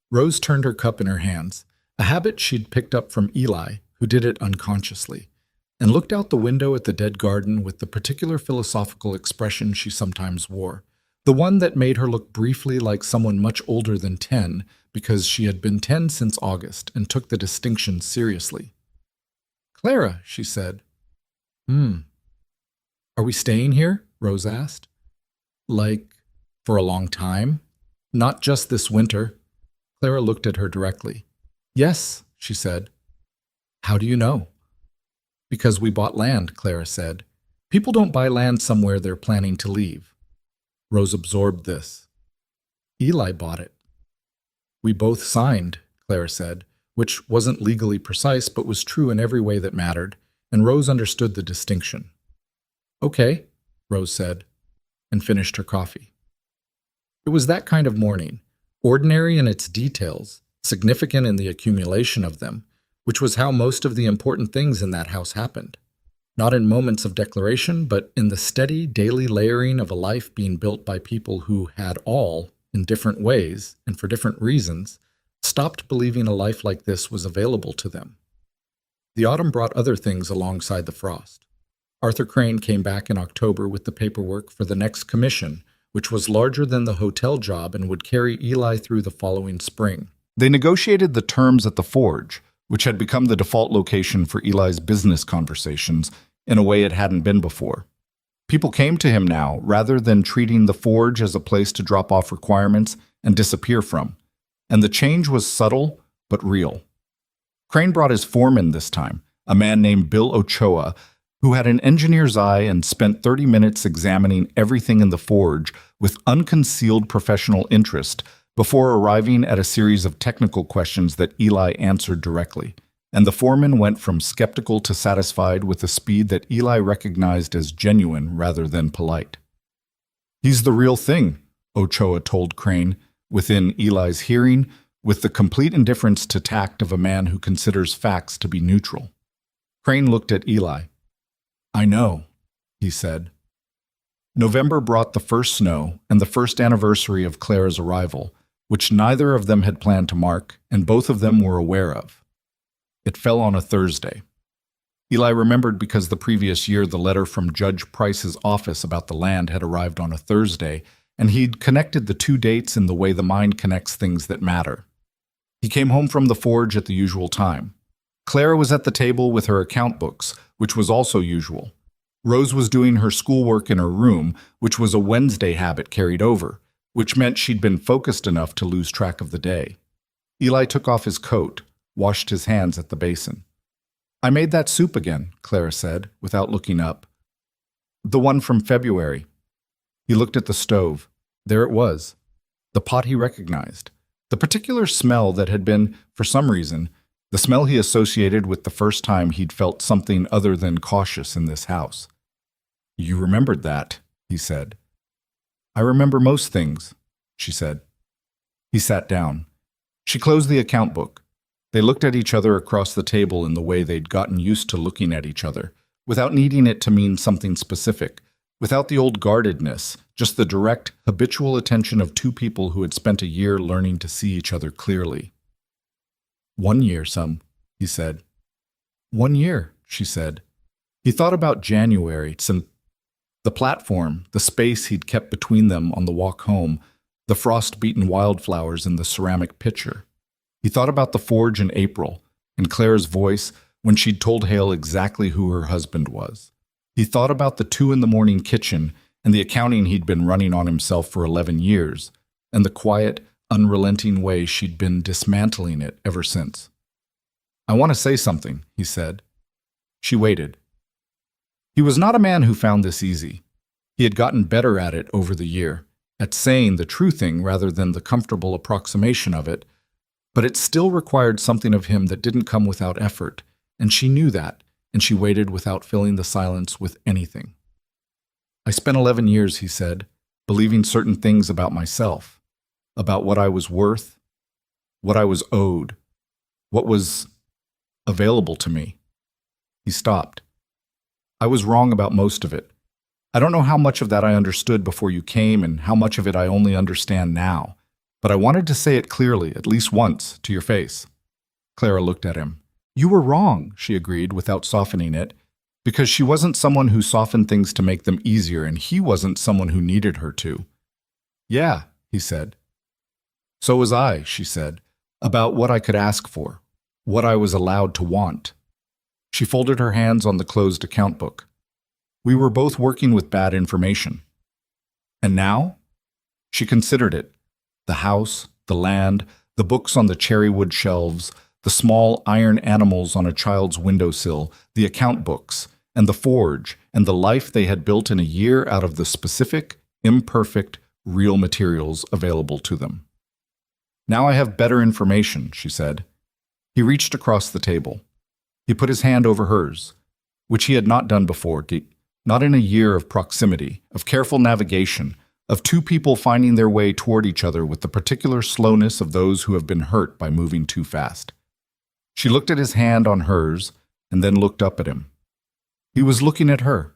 Rose turned her cup in her hands, a habit she'd picked up from Eli, who did it unconsciously, and looked out the window at the dead garden with the particular philosophical expression she sometimes wore, the one that made her look briefly like someone much older than 10 because she had been 10 since August and took the distinction seriously. "Clara," she said. "Are we staying here?" Rose asked. "Like, for a long time? Not just this winter?" Clara looked at her directly. "Yes," she said. "How do you know?" "Because we bought land," Clara said. "People don't buy land somewhere they're planning to leave." Rose absorbed this. "Eli bought it." "We both signed," Clara said, which wasn't legally precise but was true in every way that mattered, and Rose understood the distinction. "Okay," Rose said, and finished her coffee. It was that kind of morning, ordinary in its details, significant in the accumulation of them, which was how most of the important things in that house happened. Not in moments of declaration, but in the steady, daily layering of a life being built by people who had all, in different ways and for different reasons, stopped believing a life like this was available to them. The autumn brought other things alongside the frost. Arthur Crane came back in October with the paperwork for the next commission, which was larger than the hotel job and would carry Eli through the following spring. They negotiated the terms at the Forge, which had become the default location for Eli's business conversations in a way it hadn't been before. People came to him now rather than treating the Forge as a place to drop off requirements and disappear from, and the change was subtle but real. Crane brought his foreman this time, a man named Bill Ochoa, who had an engineer's eye and spent 30 minutes examining everything in the Forge with unconcealed professional interest before arriving at a series of technical questions that Eli answered directly, and the foreman went from skeptical to satisfied with a speed that Eli recognized as genuine rather than polite. "He's the real thing," Ochoa told Crane, within Eli's hearing, with the complete indifference to tact of a man who considers facts to be neutral. Crane looked at Eli. "I know," he said. November brought the first snow and the first anniversary of Clara's arrival, which neither of them had planned to mark and both of them were aware of. It fell on a Thursday. Eli remembered because the previous year the letter from Judge Price's office about the land had arrived on a Thursday, and he'd connected the two dates in the way the mind connects things that matter. He came home from the forge at the usual time. Clara was at the table with her account books, which was also usual. Rose was doing her schoolwork in her room, which was a Wednesday habit carried over, which meant she'd been focused enough to lose track of the day. Eli took off his coat, washed his hands at the basin. "I made that soup again," Clara said, without looking up. "The one from February." He looked at the stove. There it was. The pot he recognized. The particular smell that had been, for some reason, the smell he associated with the first time he'd felt something other than cautious in this house. "You remembered that," he said. "I remember most things," she said. He sat down. She closed the account book. They looked at each other across the table in the way they'd gotten used to looking at each other, without needing it to mean something specific, without the old guardedness, just the direct, habitual attention of two people who had spent a year learning to see each other clearly. "1 year, he said. "1 year," she said. He thought about January, the platform, the space he'd kept between them on the walk home, the frost-beaten wildflowers in the ceramic pitcher. He thought about the forge in April, and Clara's voice when she'd told Hale exactly who her husband was. He thought about the 2 a.m. kitchen and the accounting he'd been running on himself for 11 years, and the quiet, unrelenting way she'd been dismantling it ever since. "I want to say something," he said. She waited. He was not a man who found this easy. He had gotten better at it over the year, at saying the true thing rather than the comfortable approximation of it, but it still required something of him that didn't come without effort, and she knew that, and she waited without filling the silence with anything. "I spent 11 years, he said, believing certain things about myself, about what I was worth, what I was owed, what was available to me." He stopped. "I was wrong about most of it. I don't know how much of that I understood before you came and how much of it I only understand now, but I wanted to say it clearly, at least once, to your face." Clara looked at him. "You were wrong," she agreed without softening it, because she wasn't someone who softened things to make them easier, and he wasn't someone who needed her to. "Yeah," he said. "So was I," she said, "about what I could ask for, what I was allowed to want." She folded her hands on the closed account book. "We were both working with bad information. And now?" She considered it. The house, the land, the books on the cherrywood shelves, the small iron animals on a child's windowsill, the account books, and the forge, and the life they had built in a year out of the specific, imperfect, real materials available to them. "Now I have better information," she said. He reached across the table. He put his hand over hers, which he had not done before, not in a year of proximity, of careful navigation, of two people finding their way toward each other with the particular slowness of those who have been hurt by moving too fast. She looked at his hand on hers and then looked up at him. He was looking at her.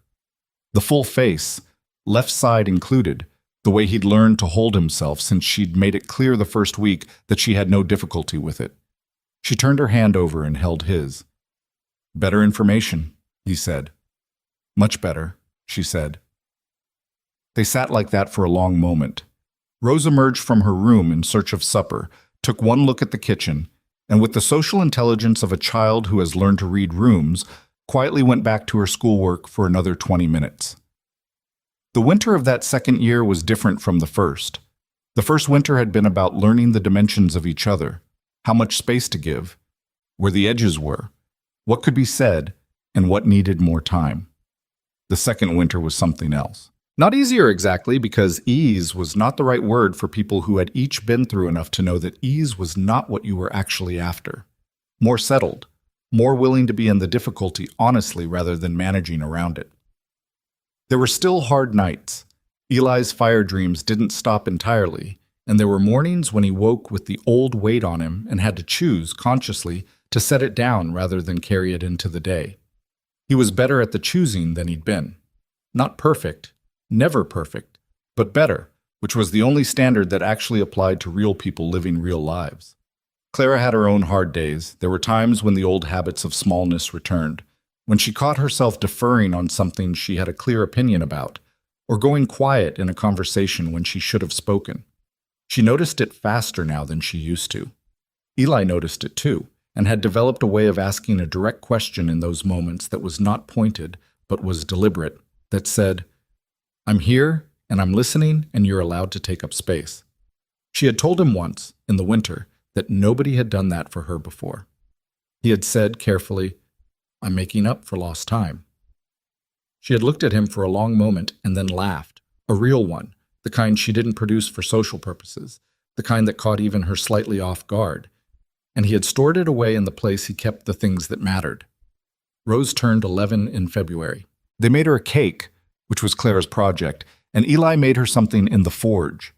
The full face, left side included, the way he'd learned to hold himself since she'd made it clear the first week that she had no difficulty with it. She turned her hand over and held his. "Better information," he said. "Much better," she said. They sat like that for a long moment. Rose emerged from her room in search of supper, took one look at the kitchen, and with the social intelligence of a child who has learned to read rooms, quietly went back to her schoolwork for another 20 minutes. The winter of that second year was different from the first. The first winter had been about learning the dimensions of each other, how much space to give, where the edges were, what could be said, and what needed more time. The second winter was something else. Not easier exactly, because ease was not the right word for people who had each been through enough to know that ease was not what you were actually after. More settled, more willing to be in the difficulty honestly rather than managing around it. There were still hard nights. Eli's fire dreams didn't stop entirely, and there were mornings when he woke with the old weight on him and had to choose, consciously, to set it down rather than carry it into the day. He was better at the choosing than he'd been. Not perfect, never perfect, but better, which was the only standard that actually applied to real people living real lives. Clara had her own hard days. There were times when the old habits of smallness returned, when she caught herself deferring on something she had a clear opinion about, or going quiet in a conversation when she should have spoken. She noticed it faster now than she used to. Eli noticed it too, and had developed a way of asking a direct question in those moments that was not pointed, but was deliberate, that said, "I'm here, and I'm listening, and you're allowed to take up space." She had told him once, in the winter, that nobody had done that for her before. He had said carefully, "I'm making up for lost time." She had looked at him for a long moment and then laughed, a real one, the kind she didn't produce for social purposes, the kind that caught even her slightly off guard. And he had stored it away in the place he kept the things that mattered. Rose turned 11 in February. They made her a cake, which was Clara's project, and Eli made her something in the forge.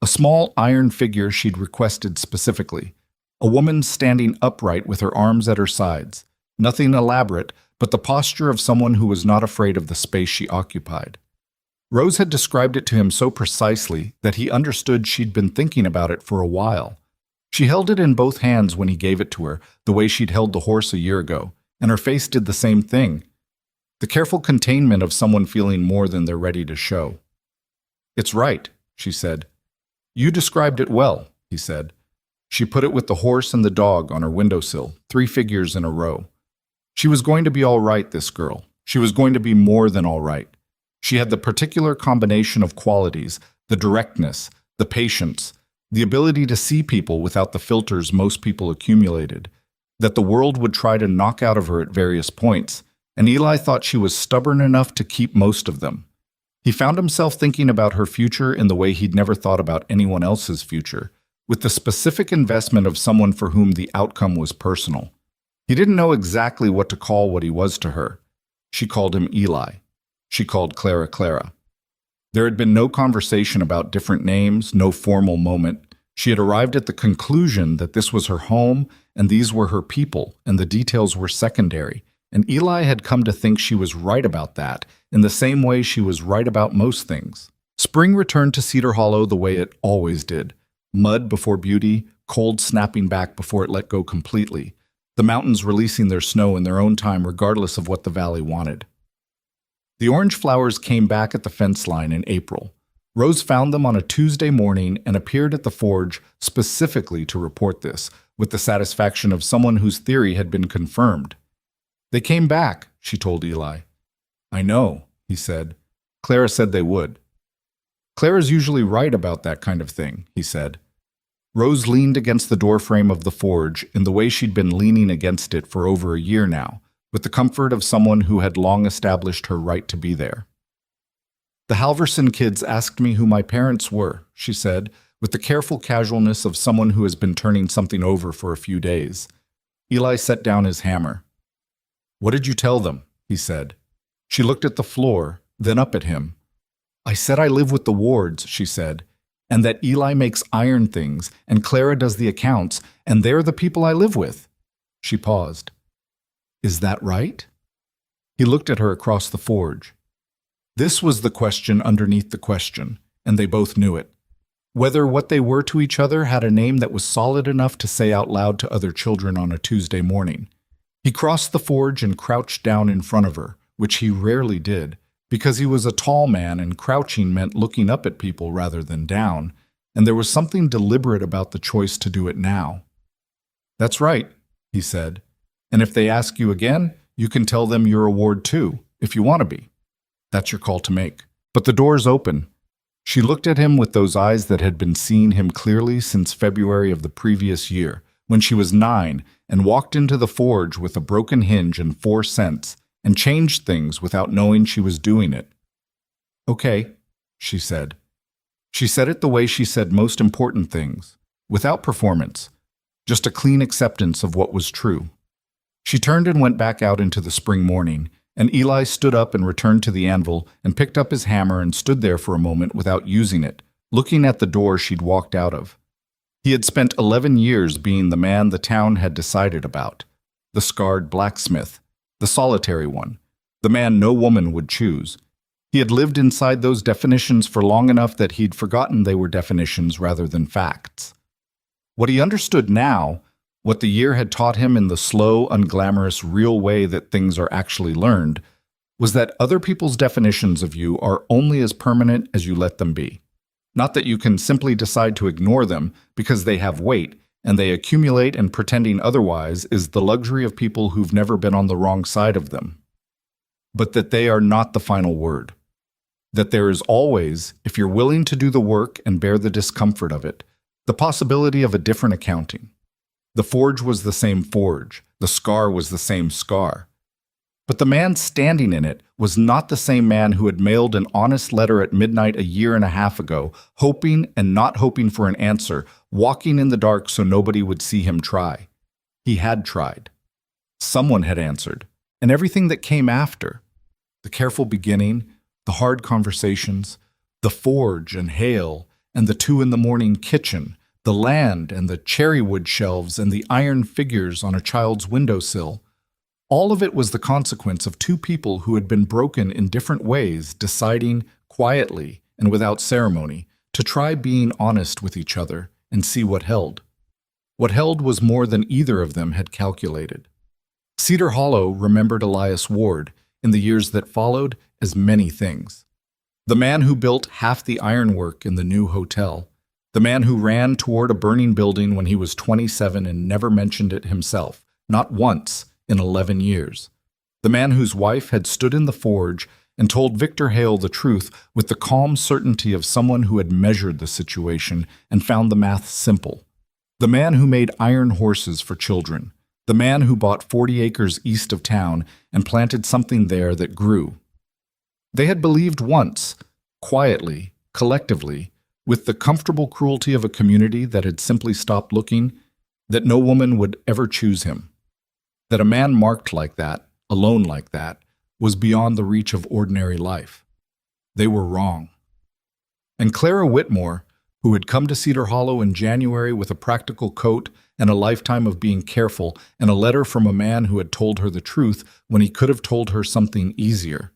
A small iron figure she'd requested specifically, a woman standing upright with her arms at her sides, nothing elaborate, but the posture of someone who was not afraid of the space she occupied. Rose had described it to him so precisely that he understood she'd been thinking about it for a while. She held it in both hands when he gave it to her, the way she'd held the horse a year ago, and her face did the same thing. The careful containment of someone feeling more than they're ready to show. "It's right," she said. "You described it well," he said. She put it with the horse and the dog on her windowsill, 3 figures in a row. She was going to be all right, this girl. She was going to be more than all right. She had the particular combination of qualities, the directness, the patience, the ability to see people without the filters most people accumulated, that the world would try to knock out of her at various points, and Eli thought she was stubborn enough to keep most of them. He found himself thinking about her future in the way he'd never thought about anyone else's future, with the specific investment of someone for whom the outcome was personal. He didn't know exactly what to call what he was to her. She called him Eli. She called Clara Clara. There had been no conversation about different names, no formal moment. She had arrived at the conclusion that this was her home, and these were her people, and the details were secondary. And Eli had come to think she was right about that, in the same way she was right about most things. Spring returned to Cedar Hollow the way it always did. Mud before beauty, cold snapping back before it let go completely. The mountains releasing their snow in their own time regardless of what the valley wanted. The orange flowers came back at the fence line in April. Rose found them on a Tuesday morning and appeared at the forge specifically to report this, with the satisfaction of someone whose theory had been confirmed. "They came back," she told Eli. "I know," he said. "Clara said they would." "Clara's usually right about that kind of thing," he said. Rose leaned against the doorframe of the forge in the way she'd been leaning against it for over a year now, with the comfort of someone who had long established her right to be there. "The Halverson kids asked me who my parents were," she said, with the careful casualness of someone who has been turning something over for a few days. Eli set down his hammer. "What did you tell them?" he said. She looked at the floor, then up at him. "I said I live with the Wards," she said, "and that Eli makes iron things, and Clara does the accounts, and they're the people I live with." She paused. "Is that right?" He looked at her across the forge. This was the question underneath the question, and they both knew it. Whether what they were to each other had a name that was solid enough to say out loud to other children on a Tuesday morning. He crossed the forge and crouched down in front of her, which he rarely did, because he was a tall man and crouching meant looking up at people rather than down, and there was something deliberate about the choice to do it now. "That's right," he said. "And if they ask you again, you can tell them you're a Ward too, if you want to be. That's your call to make. But the door's open." She looked at him with those eyes that had been seeing him clearly since February of the previous year, when she was 9, and walked into the forge with a broken hinge and 4 cents, and changed things without knowing she was doing it. "Okay," she said. She said it the way she said most important things, without performance, just a clean acceptance of what was true. She turned and went back out into the spring morning, and Eli stood up and returned to the anvil and picked up his hammer and stood there for a moment without using it, looking at the door she'd walked out of. He had spent 11 years being the man the town had decided about, the scarred blacksmith, the solitary one, the man no woman would choose. He had lived inside those definitions for long enough that he'd forgotten they were definitions rather than facts. What he understood now, what the year had taught him in the slow, unglamorous, real way that things are actually learned, was that other people's definitions of you are only as permanent as you let them be. Not that you can simply decide to ignore them because they have weight and they accumulate, and pretending otherwise is the luxury of people who've never been on the wrong side of them. But that they are not the final word. That there is always, if you're willing to do the work and bear the discomfort of it, the possibility of a different accounting. The forge was the same forge, the scar was the same scar. But the man standing in it was not the same man who had mailed an honest letter at midnight a year and a half ago, hoping and not hoping for an answer, walking in the dark so nobody would see him try. He had tried. Someone had answered, and everything that came after, the careful beginning, the hard conversations, the forge and hail, and the 2 a.m. kitchen, the land and the cherrywood shelves and the iron figures on a child's windowsill, all of it was the consequence of 2 people who had been broken in different ways, deciding, quietly and without ceremony, to try being honest with each other and see what held. What held was more than either of them had calculated. Cedar Hollow remembered Elias Ward, in the years that followed, as many things. The man who built half the ironwork in the new hotel, the man who ran toward a burning building when he was 27 and never mentioned it himself, not once, in 11 years. The man whose wife had stood in the forge and told Victor Hale the truth with the calm certainty of someone who had measured the situation and found the math simple. The man who made iron horses for children. The man who bought 40 acres east of town and planted something there that grew. They had believed once, quietly, collectively, with the comfortable cruelty of a community that had simply stopped looking, that no woman would ever choose him. That a man marked like that, alone like that, was beyond the reach of ordinary life. They were wrong. And Clara Whitmore, who had come to Cedar Hollow in January with a practical coat and a lifetime of being careful and a letter from a man who had told her the truth when he could have told her something easier,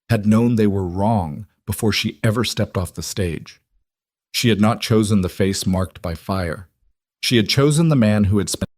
had known they were wrong before she ever stepped off the stage. She had not chosen the face marked by fire. She had chosen the man who had spent